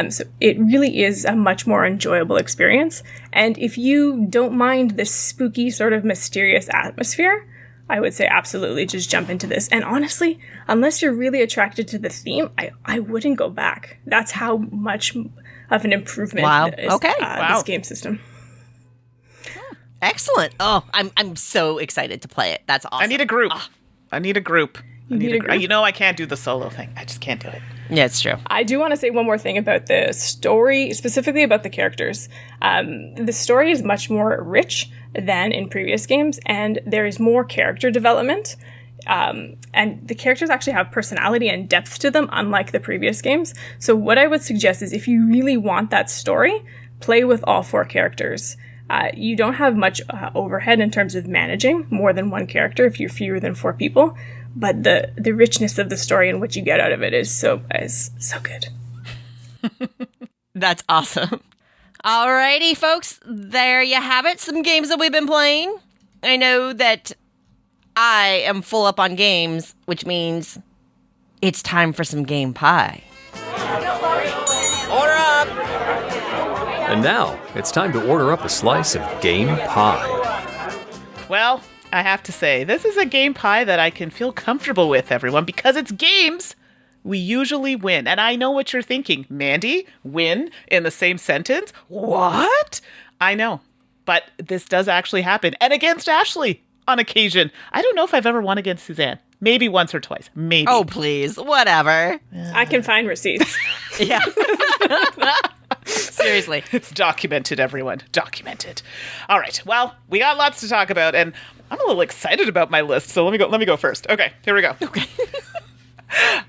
So it really is a much more enjoyable experience. And if you don't mind this spooky sort of mysterious atmosphere, I would say absolutely just jump into this. And honestly, unless you're really attracted to the theme, I wouldn't go back. That's how much of an improvement is this game system. Excellent. Oh, I'm so excited to play it. That's awesome. I need a group. I need a group. You know I can't do the solo thing. I just can't do it. Yeah, it's true. I do want to say one more thing about the story, specifically about the characters. The story is much more rich than in previous games, and there is more character development. And the characters actually have personality and depth to them, unlike the previous games. So what I would suggest is if you really want that story, play with all 4 characters. You don't have much overhead in terms of managing more than one character if you're fewer than 4 people, but the richness of the story and what you get out of it is so good. That's awesome. Alrighty, folks, there you have it. Some games that we've been playing. I know that I am full up on games, which means it's time for some game pie. Order up! And now, it's time to order up a slice of game pie. Well, I have to say, this is a game pie that I can feel comfortable with, everyone, because it's games. We usually win. And I know what you're thinking. Mandi, win in the same sentence? What? I know. But this does actually happen. And against Ashley on occasion. I don't know if I've ever won against Suzanne. Maybe once or twice. Maybe. Oh, please. Whatever. I can find receipts. Yeah. Seriously. It's documented, everyone. Documented. All right. Well, we got lots to talk about, and I'm a little excited about my list, so let me go first. Okay, here we go. Okay.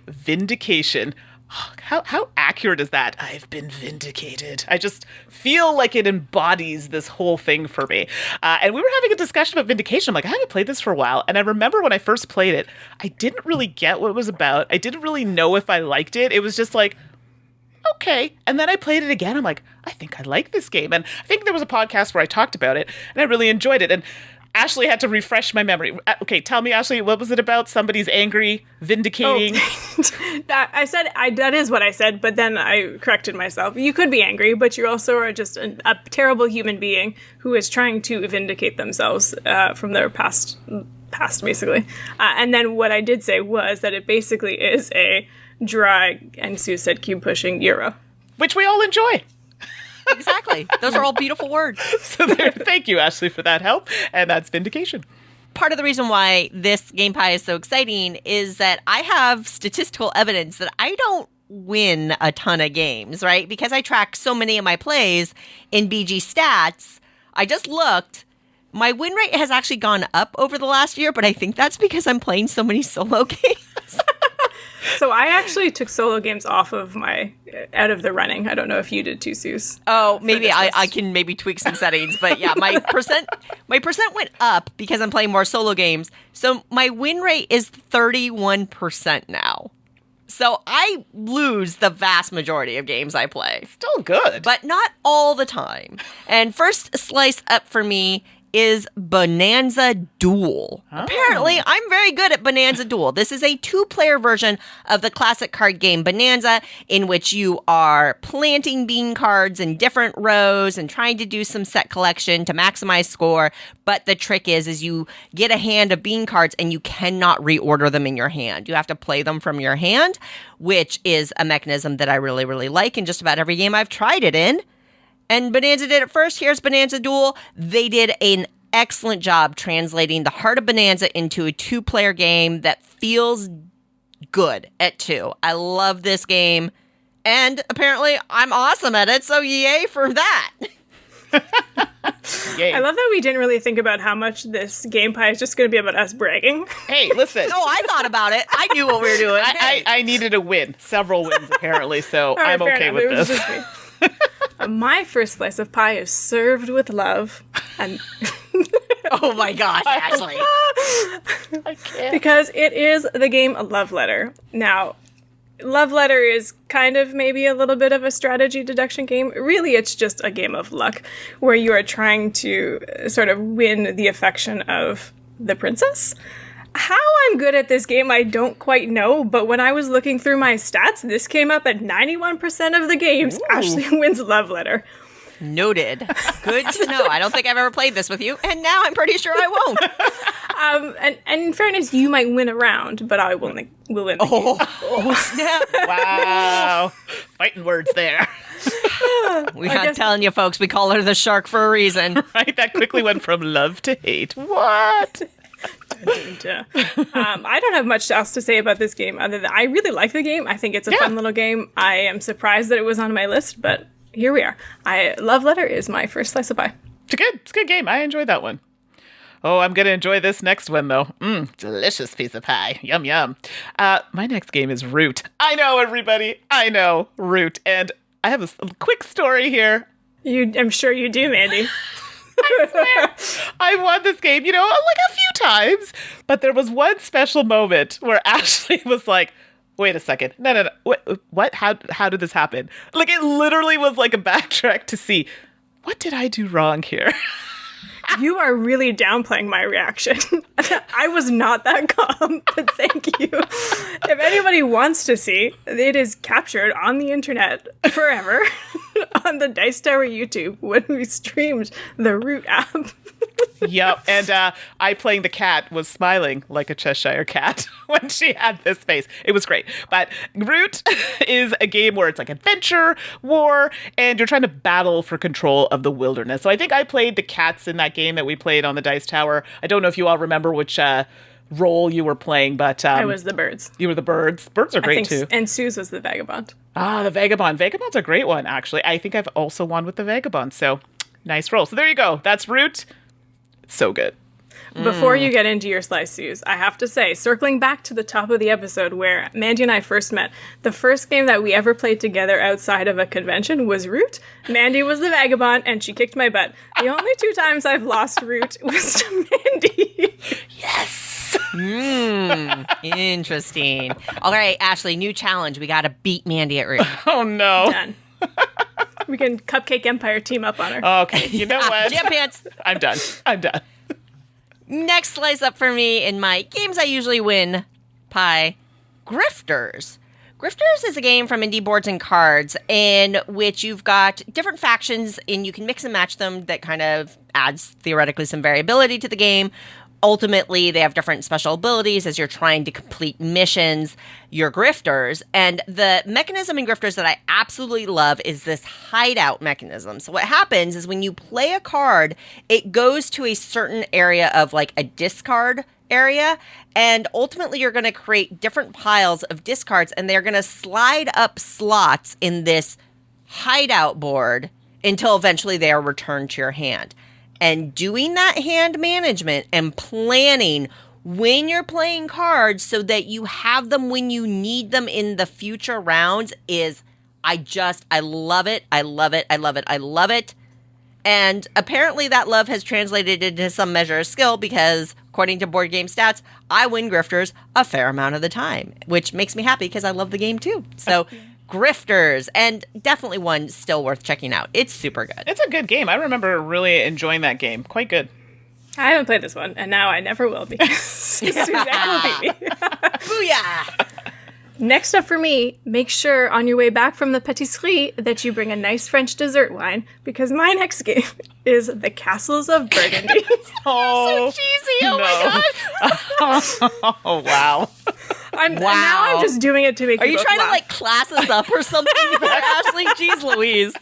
Vindication. Oh, God, how accurate is that? I've been vindicated. I just feel like it embodies this whole thing for me. And we were having a discussion about vindication. I'm like, I haven't played this for a while. And I remember when I first played it, I didn't really get what it was about. I didn't really know if I liked it. It was just like, okay. And then I played it again. I'm like, I think I like this game. And I think there was a podcast where I talked about it, and I really enjoyed it. And Ashley had to refresh my memory. Okay, tell me, Ashley, what was it about? Somebody's angry, vindicating. Oh. That is what I said, but then I corrected myself. You could be angry, but you also are just a terrible human being who is trying to vindicate themselves from their past, basically. And then what I did say was that it basically is a dry, and Sue said cube pushing Euro. Which we all enjoy. Exactly. Those are all beautiful words. So thank you, Ashley, for that help. And that's vindication. Part of the reason why this Game Pie is so exciting is that I have statistical evidence that I don't win a ton of games, right? Because I track so many of my plays in BG Stats. I just looked. My win rate has actually gone up over the last year, but I think that's because I'm playing so many solo games. So I actually took solo games out of the running. I don't know if you did too, Suze. Oh, maybe I can maybe tweak some settings, but yeah, my percent went up because I'm playing more solo games. So my win rate is 31% now. So I lose the vast majority of games I play. Still good. But not all the time. And first slice up for me is Bonanza Duel. Oh. Apparently, I'm very good at Bonanza Duel. This is a 2-player version of the classic card game Bonanza, in which you are planting bean cards in different rows and trying to do some set collection to maximize score. But the trick is you get a hand of bean cards and you cannot reorder them in your hand. You have to play them from your hand, which is a mechanism that I really, really like in just about every game I've tried it in. And Bonanza did it first. Here's Bonanza Duel. They did an excellent job translating the heart of Bonanza into a 2-player game that feels good at 2. I love this game. And apparently I'm awesome at it, so yay for that. Yay. I love that we didn't really think about how much this Game Pie is just going to be about us bragging. Hey, listen. No, I thought about it. I knew what we were doing. I needed a win. Several wins, apparently, so right, I'm okay with this. My first slice of pie is served with love. And oh my gosh, Ashley. I can't. Because it is the game Love Letter. Now, Love Letter is kind of maybe a little bit of a strategy deduction game. Really, it's just a game of luck where you are trying to sort of win the affection of the princess. How I'm good at this game, I don't quite know, but when I was looking through my stats, this came up at 91% of the games. Ooh. Ashley wins Love Letter. Noted. Good to know. I don't think I've ever played this with you, and now I'm pretty sure I won't. And in fairness, you might win a round, but I will win the game. Oh, snap. Wow. Fighting words there. We're not telling you, folks, we call her the shark for a reason. Right? That quickly went from love to hate. What? I don't have much else to say about this game other than I really like the game. I think it's a fun little game. I am surprised that it was on my list, but here we are. Love Letter is my first slice of pie. It's a good game. I enjoyed that one. Oh, I'm going to enjoy this next one, though. Delicious piece of pie. Yum, yum. My next game is Root. I know, everybody. I know, Root. And I have a quick story here. I'm sure you do, Mandy. I swear, I won this game, like a few times. But there was one special moment where Ashley was like, wait a second. No. What? How did this happen? Like, it literally was like a backtrack to see, what did I do wrong here? You are really downplaying my reaction. I was not that calm, but thank you. If anybody wants to see, it is captured on the internet forever on the Dice Tower YouTube when we streamed the Root app. Yep, and I playing the cat was smiling like a Cheshire cat when she had this face. It was great. But Root is a game where it's like adventure, war, and you're trying to battle for control of the wilderness. So I think I played the cats in that game that we played on the Dice Tower. I don't know if you all remember which role you were playing, but I was the birds. You were the birds. Birds are great too. And Suze was the vagabond. Ah, the vagabond. Vagabond's a great one, actually. I think I've also won with the vagabond. So nice roll. So there you go. That's Root. So good. Before you get into your slice, Suze, I have to say, circling back to the top of the episode where Mandy and I first met, the first game that we ever played together outside of a convention was Root. Mandy was the vagabond, and she kicked my butt. The only 2 times I've lost Root was to Mandy. Yes! Interesting. All right, Ashley, new challenge. We got to beat Mandy at Root. Oh, no. Done. We can Cupcake Empire team up on her. Okay, you know what? Jam pants. I'm done. Next slice up for me in my games I usually win pie, Grifters. Grifters is a game from Indie Boards and Cards in which you've got different factions and you can mix and match them that kind of adds theoretically some variability to the game. Ultimately, they have different special abilities as you're trying to complete missions, your Grifters. And the mechanism in Grifters that I absolutely love is this hideout mechanism. So what happens is when you play a card, it goes to a certain area of like a discard area. And ultimately, you're going to create different piles of discards and they're going to slide up slots in this hideout board until eventually they are returned to your hand. And doing that hand management and planning when you're playing cards so that you have them when you need them in the future rounds is, I love it. I love it. I love it. I love it. And apparently that love has translated into some measure of skill because according to board game stats, I win Grifters a fair amount of the time, which makes me happy because I love the game too. So Grifters, and definitely one still worth checking out. It's super good. It's a good game. I remember really enjoying that game. Quite good. I haven't played this one, and now I never will because Suzanne will beat me. Booyah! Next up for me, make sure on your way back from the patisserie that you bring a nice French dessert wine because my next game is The Castles of Burgundy. Oh, So cheesy! Oh my god! Oh, wow. Now I'm just doing it to make Are you trying laugh. to like class us up or something there, Ashley? Jeez Louise.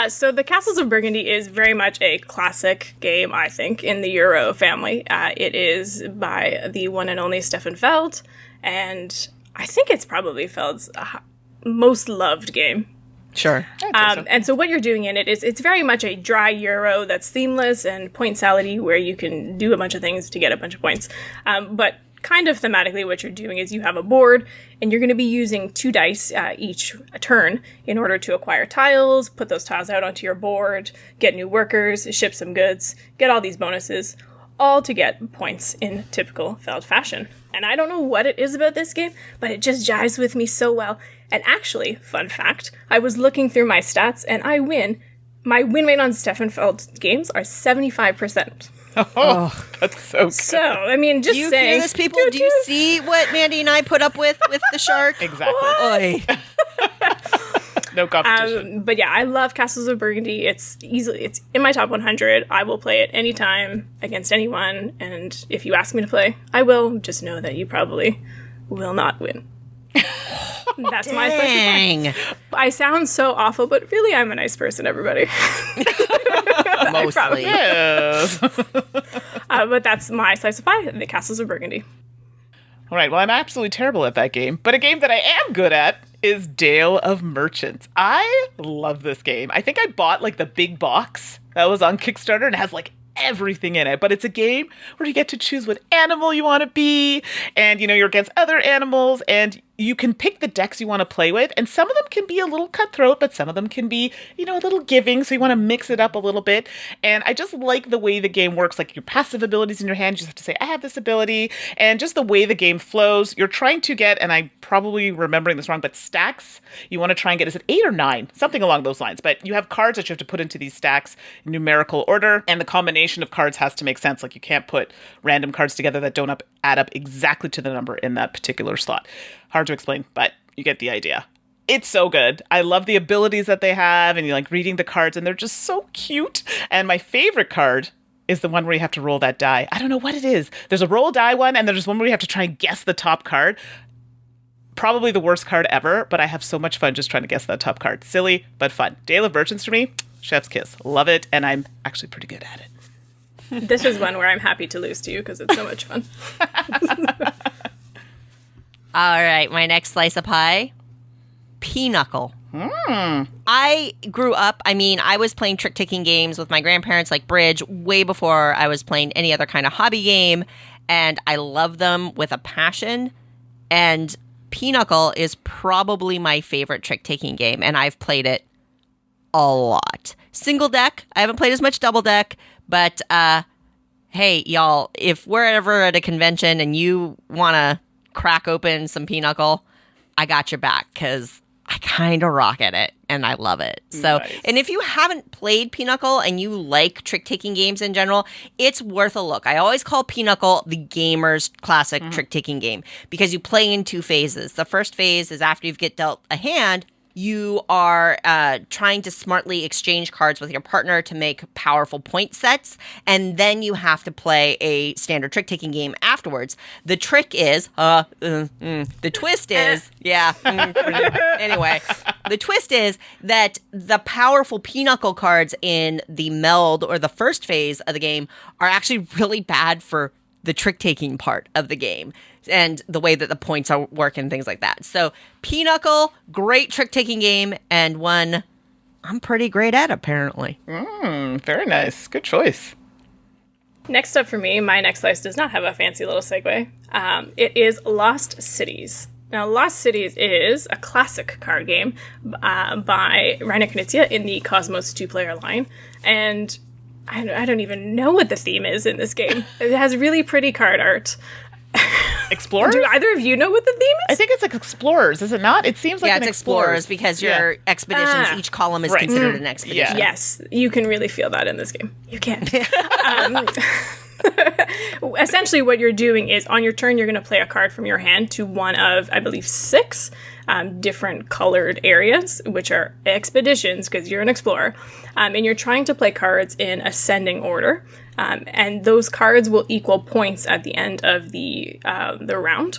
So The Castles of Burgundy is very much a classic game, I think, in the Euro family. It is by the one and only Stefan Feld, and I think it's probably Feld's most loved game. Sure. And so what you're doing in it is it's very much a dry Euro that's themeless and point salad-y where you can do a bunch of things to get a bunch of points. But kind of thematically what you're doing is you have a board and you're going to be using 2 dice each turn in order to acquire tiles, put those tiles out onto your board, get new workers, ship some goods, get all these bonuses, all to get points in typical Feld fashion. And I don't know what it is about this game, but it just jives with me so well. And actually, fun fact, I was looking through my stats and I win. My win rate on Stefan Feld games are 75%. Oh, that's so good. So, I mean, just Do you saying. hear this, people? Do you see what Mandy and I put up with the shark? Exactly. Oy. No competition. But yeah, I love Castles of Burgundy. It's in my top 100. I will play it anytime against anyone. And if you ask me to play, I will. Just know that you probably will not win. That's my Dang. I sound so awful, but really I'm a nice person, everybody. Mostly. Yes. But that's my slice of pie, The Castles of Burgundy. All right, well, I'm absolutely terrible at that game, but a game that I am good at is Dale of Merchants. I love this game. I think I bought like the big box that was on Kickstarter and it has like everything in it, but it's a game where you get to choose what animal you want to be, and you're against other animals, and you can pick the decks you want to play with, and some of them can be a little cutthroat, but some of them can be, a little giving, so you want to mix it up a little bit. And I just like the way the game works, like your passive abilities in your hand, you just have to say, I have this ability, and just the way the game flows. You're trying to get, and I'm probably remembering this wrong, but stacks, you want to try and get, is it 8 or 9? Something along those lines. But you have cards that you have to put into these stacks in numerical order, and the combination of cards has to make sense. Like you can't put random cards together that don't add up exactly to the number in that particular slot. Hard to explain, but you get the idea. It's so good. I love the abilities that they have, and you like reading the cards, and they're just so cute. And my favorite card is the one where you have to roll that die. I don't know what it is. There's a roll die one, and there's one where you have to try and guess the top card. Probably the worst card ever, but I have so much fun just trying to guess that top card. Silly, but fun. Dale of Merchants for me, chef's kiss. Love it, and I'm actually pretty good at it. This is one where I'm happy to lose to you because it's so much fun. All right, my next slice of pie, Pinochle. I grew up, I was playing trick-taking games with my grandparents like Bridge way before I was playing any other kind of hobby game, and I love them with a passion. And Pinochle is probably my favorite trick-taking game, and I've played it a lot. Single deck, I haven't played as much double deck, but hey, y'all, if we're ever at a convention and you want to crack open some Pinochle, I got your back, because I kind of rock at it, and I love it. So, Nice. And if you haven't played Pinochle and you like trick-taking games in general, it's worth a look. I always call Pinochle the gamer's classic trick-taking game, because you play in 2 phases. The first phase is after you get dealt a hand, you are trying to smartly exchange cards with your partner to make powerful point sets, and then you have to play a standard trick-taking game afterwards. The trick is, the twist is, anyway, the twist is that the powerful Pinochle cards in the meld or the first phase of the game are actually really bad for the trick-taking part of the game and the way that the points are work and things like that. So Pinochle, great trick-taking game, and one I'm pretty great at, apparently. Very nice. Good choice. Next up for me, my next slice does not have a fancy little segue. It is Lost Cities. Now, Lost Cities is a classic card game by Rainer Knizia in the Cosmos 2-player line, and I don't even know what the theme is in this game. It has really pretty card art. Explorers? Do either of you know what the theme is? I think it's like Explorers, is it not? It seems like Yeah, an it's Explorers because your expeditions, each column is considered an expedition. Yeah. Yes, you can really feel that in this game. You can. Essentially, what you're doing is on your turn, you're going to play a card from your hand to one of, I believe, 6 different colored areas, which are expeditions because you're an explorer. And you're trying to play cards in ascending order. And those cards will equal points at the end of the round.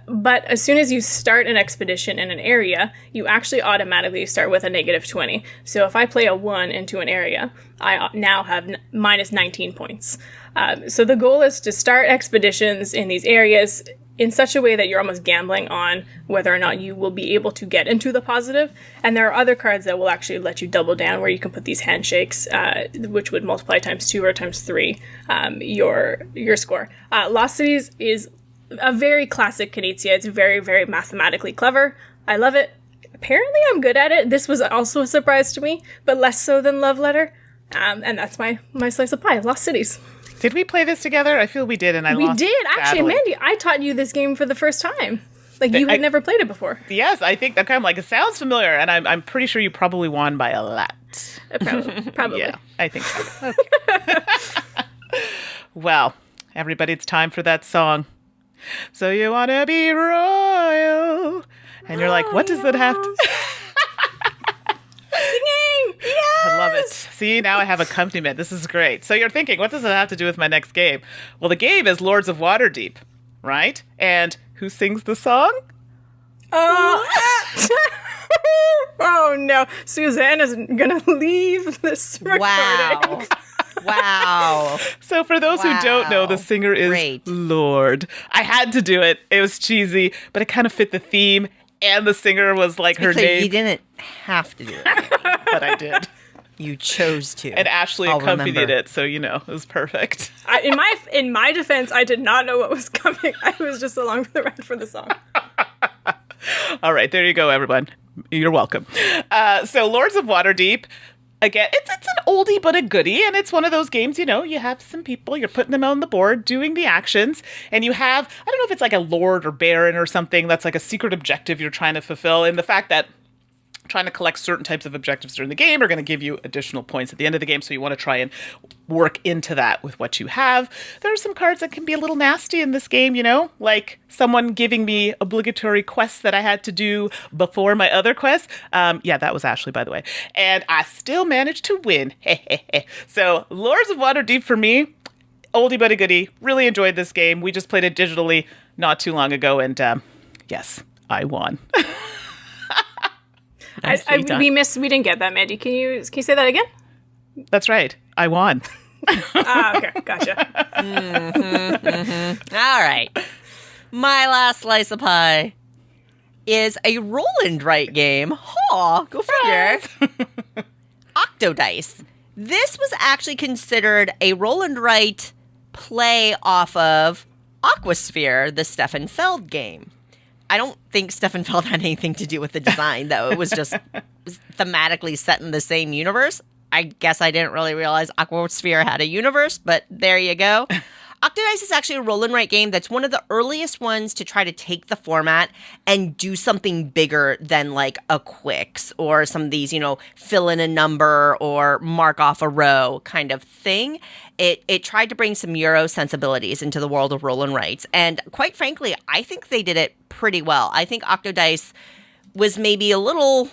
But as soon as you start an expedition in an area, you actually automatically start with a -20. So if I play a 1 into an area, I now have minus 19 points. So the goal is to start expeditions in these areas in such a way that you're almost gambling on whether or not you will be able to get into the positive. And there are other cards that will actually let you double down, where you can put these handshakes, which would multiply times 2 or times 3 your score. Lost Cities is a very classic Knizia. It's very, very mathematically clever. I love it. Apparently I'm good at it. This was also a surprise to me, but less so than Love Letter. And that's my slice of pie, Lost Cities. Did we play this together? I feel we did, and I lost. We did. Actually, badly. Mandy, I taught you this game for the first time. Like, you had never played it before. Yes, I think okay, I'm like, it sounds familiar, and I'm pretty sure you probably won by a lot. Probably. Yeah, I think so. Okay. Well, everybody, it's time for that song. So you want to be royal. And you're like, what does that have to... Singing! Yes! I love it. See, now I have accompaniment. This is great. So you're thinking, what does it have to do with my next game? Well, the game is Lords of Waterdeep, right? And who sings the song? Oh, oh no. Suzanne is going to leave this recording. Wow. So for those who don't know, the singer is Lord. I had to do it. It was cheesy, but it kind of fit the theme. And the singer was like her name. You didn't have to do it. But I did. You chose to. And Ashley accompanied it, so it was perfect. In my defense, I did not know what was coming. I was just along for the ride for the song. All right, there you go, everyone. You're welcome. So Lords of Waterdeep, again, it's an oldie but a goodie, and it's one of those games, you have some people, you're putting them on the board, doing the actions, and you have, I don't know if it's like a lord or baron or something, that's like a secret objective you're trying to fulfill, and the fact that trying to collect certain types of objectives during the game are going to give you additional points at the end of the game, so you want to try and work into that with what you have. There are some cards that can be a little nasty in this game, like someone giving me obligatory quests that I had to do before my other quest. Yeah, that was Ashley, by the way. And I still managed to win. So Lords of Waterdeep for me, oldie but a goodie. Really enjoyed this game. We just played it digitally not too long ago, and yes, I won. We didn't get that, Mandy. Can you say that again? That's right. I won. Okay, gotcha. All right. My last slice of pie is a roll and write game. Go figure. Octodice. This was actually considered a roll and write play off of Aquasphere, the Stefan Feld game. I don't think Stefan Feld had anything to do with the design, though. It was just thematically set in the same universe. I guess I didn't really realize Aquasphere had a universe, but there you go. Octodice is actually a roll and write game that's one of the earliest ones to try to take the format and do something bigger than like a Quicks or some of these, fill in a number or mark off a row kind of thing. It tried to bring some Euro sensibilities into the world of roll and writes. And quite frankly, I think they did it pretty well. I think Octodice was maybe a little...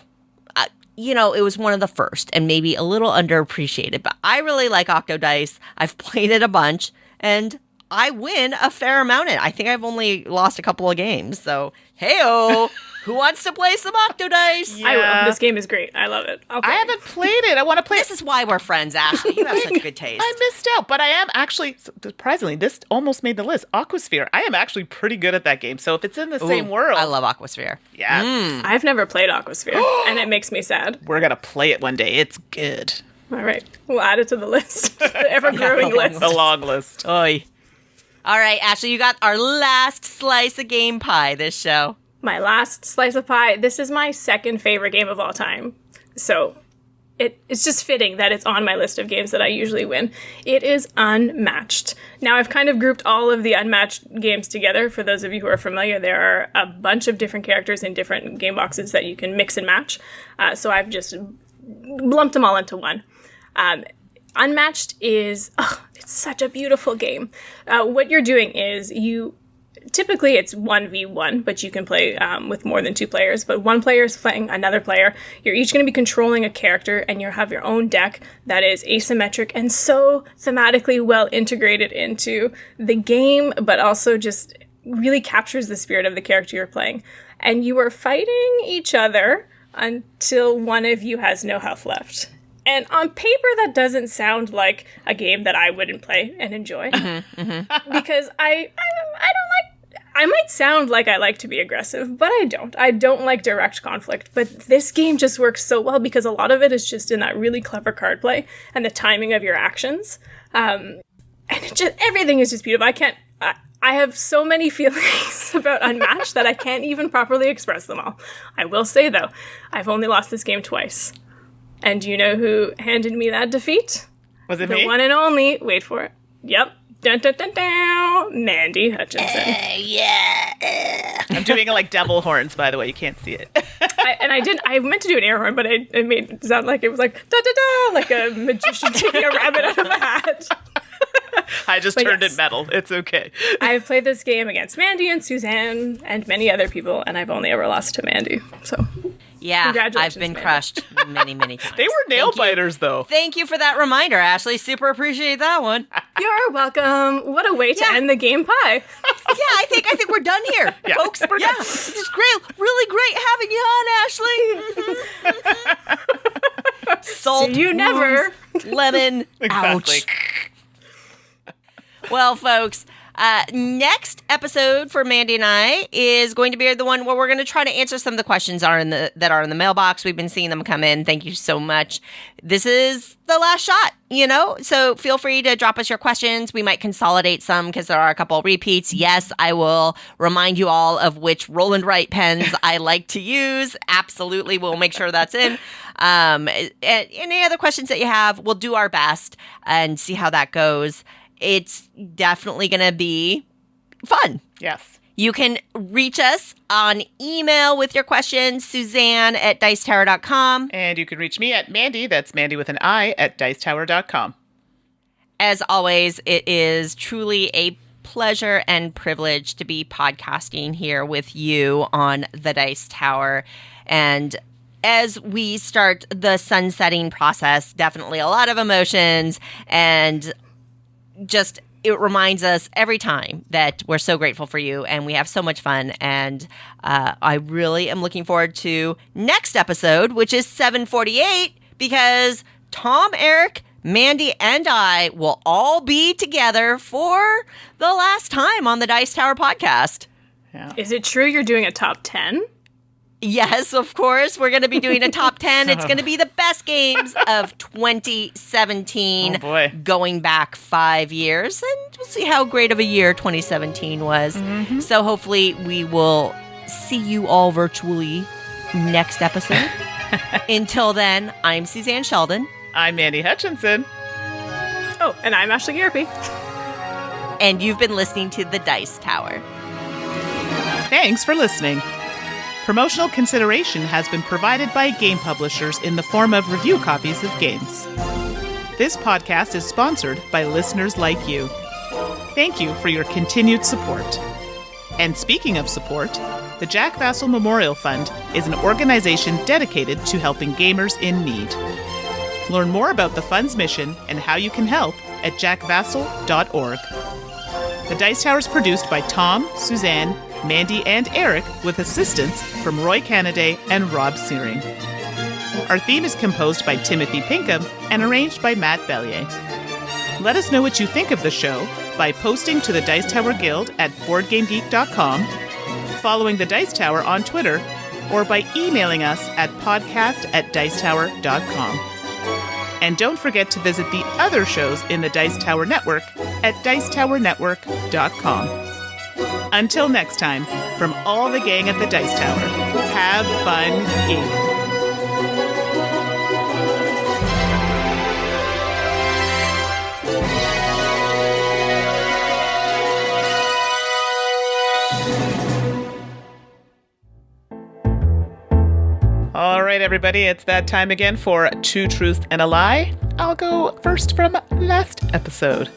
it was one of the first and maybe a little underappreciated, but I really like Octodice. I've played it a bunch and I win a fair amount in it. I think I've only lost a couple of games. So, hey-o, who wants to play some Octodice? Yeah. This game is great. I love it. I haven't played it. I want to play it. This is why we're friends, Ashley. You have such good taste. I missed out, but I am actually, surprisingly, this almost made the list. Aquasphere. I am actually pretty good at that game. So if it's in the same world. I love Aquasphere. Yeah. I've never played Aquasphere, and it makes me sad. We're going to play it one day. It's good. All right. We'll add it to the list. The ever-growing list. The long list. Oy. All right, Ashley, you got our last slice of game pie this show. My last slice of pie. This is my second favorite game of all time. So it's just fitting that it's on my list of games that I usually win. It is Unmatched. Now, I've kind of grouped all of the Unmatched games together. For those of you who are familiar, there are a bunch of different characters in different game boxes that you can mix and match. So I've just lumped them all into one. Unmatched is, it's such a beautiful game. What you're doing is typically it's 1v1, but you can play with more than two players. But one player is playing another player. You're each going to be controlling a character, and you have your own deck that is asymmetric and so thematically well integrated into the game, but also just really captures the spirit of the character you're playing. And you are fighting each other until one of you has no health left. And on paper, that doesn't sound like a game that I wouldn't play and enjoy. Because I might sound like I like to be aggressive, but I don't. I don't like direct conflict. But this game just works so well because a lot of it is just in that really clever card play and the timing of your actions. And everything is just beautiful. I have so many feelings about Unmatched that I can't even properly express them all. I will say, though, I've only lost this game twice. And do you know who handed me that defeat? Was it me? The one and only, wait for it. Yep. Dun, dun, dun, dun, Mandy Hutchinson. I'm doing it like devil horns, by the way. You can't see it. I meant to do an air horn, but it made it sound like it was like, da, da, da, like a magician taking a rabbit out of a hat. I just turned it metal. It's okay. I've played this game against Mandy and Suzanne and many other people, and I've only ever lost to Mandy. So... yeah, I've been crushed many, many times. They were nail biters, though. Thank you for that reminder, Ashley. Super appreciate that one. You're welcome. What a way to end the game pie. Yeah, I think we're done here, folks. Yeah, this is great. Really great having you on, Ashley. Salt, see you never. Lemon, exactly. Ouch. Well, folks, next episode for Mandy and I is going to be the one where we're going to try to answer some of the questions that are in the mailbox. We've been seeing them come in. Thank you so much. This is the last shot, so feel free to drop us your questions. We might consolidate some because there are a couple of repeats. Yes, I will remind you all of which roll and write pens I like to use. Absolutely. We'll make sure that's in. Any other questions that you have, we'll do our best and see how that goes. It's definitely going to be fun. Yes. You can reach us on email with your questions, Suzanne at dicetower.com. And you can reach me at Mandy, that's Mandy with an I, at dicetower.com. As always, it is truly a pleasure and privilege to be podcasting here with you on the Dice Tower. And as we start the sunsetting process, definitely a lot of emotions, and just it reminds us every time that we're so grateful for you and we have so much fun. And I really am looking forward to next episode, which is 748, because Tom, Eric, Mandy, and I will all be together for the last time on the Dice Tower podcast. Yeah. Is it true you're doing a top 10? Yes, of course. We're going to be doing a top 10. It's going to be the best games of 2017. Oh, boy. Going back 5 years. And we'll see how great of a year 2017 was. Mm-hmm. So hopefully we will see you all virtually next episode. Until then, I'm Suzanne Sheldon. I'm Mandi Hutchinson. Oh, and I'm Ashley Garpy. And you've been listening to The Dice Tower. Thanks for listening. Promotional consideration has been provided by game publishers in the form of review copies of games. This podcast is sponsored by listeners like you. Thank you for your continued support. And speaking of support, the Jack Vassal Memorial Fund is an organization dedicated to helping gamers in need. Learn more about the fund's mission and how you can help at jackvassal.org. The Dice Tower is produced by Tom, Suzanne, Mandi, and Eric with assistance from Roy Canaday and Rob Searing. Our theme is composed by Timothy Pinkham and arranged by Matt Bellier. Let us know what you think of the show by posting to the Dice Tower Guild at BoardGameGeek.com, following the Dice Tower on Twitter, or by emailing us at podcast@dicetower.com. And don't forget to visit the other shows in the Dice Tower Network at dicetowernetwork.com. Until next time, from all the gang at the Dice Tower, have fun gaming. All right, everybody, it's that time again for Two Truths and a Lie. I'll go first from last episode.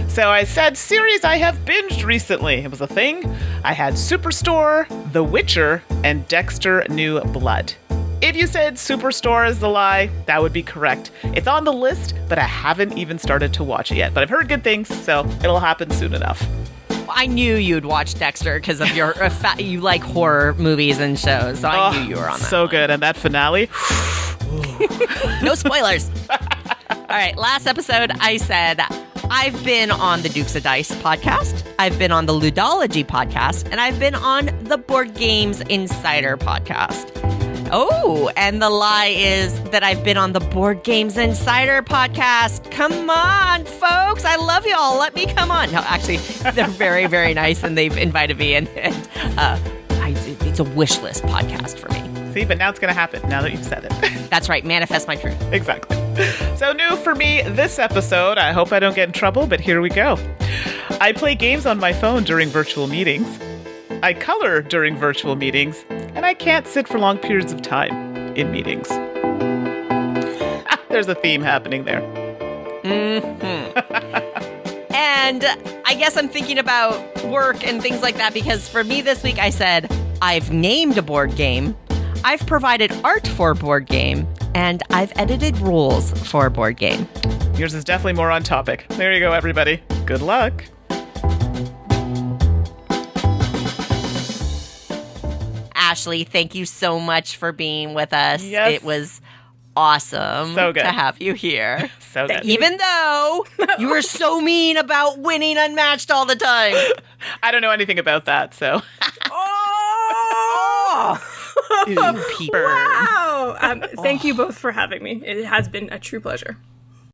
So I said series I have binged recently. It was a thing. I had Superstore, The Witcher, and Dexter New Blood. If you said Superstore is the lie, that would be correct. It's on the list, but I haven't even started to watch it yet. But I've heard good things, so it'll happen soon enough. I knew you'd watch Dexter because of your you like horror movies and shows, so I knew you were on that. So good, and that finale. No spoilers. All right, last episode I said I've been on the Dukes of Dice podcast, I've been on the Ludology podcast, and I've been on the Board Games Insider podcast. Oh, and the lie is that I've been on the Board Games Insider podcast. Come on, folks. I love y'all. Let me come on. No, actually, they're very, very nice, and they've invited me, and it's a wish list podcast for me. See, but now it's going to happen, now that you've said it. That's right. Manifest my truth. Exactly. So new for me this episode. I hope I don't get in trouble, but here we go. I play games on my phone during virtual meetings. I color during virtual meetings, and I can't sit for long periods of time in meetings. There's a theme happening there. Mm-hmm. And I guess I'm thinking about work and things like that because for me this week I said, I've named a board game, I've provided art for a board game, and I've edited rules for a board game. Yours is definitely more on topic. There you go, everybody. Good luck. Ashley, thank you so much for being with us. Yes. It was awesome So good. to have you here. So good. Even though you were so mean about winning Unmatched all the time. I don't know anything about that, so. Oh! Ew, Peter. Wow. Thank you both for having me. It has been a true pleasure.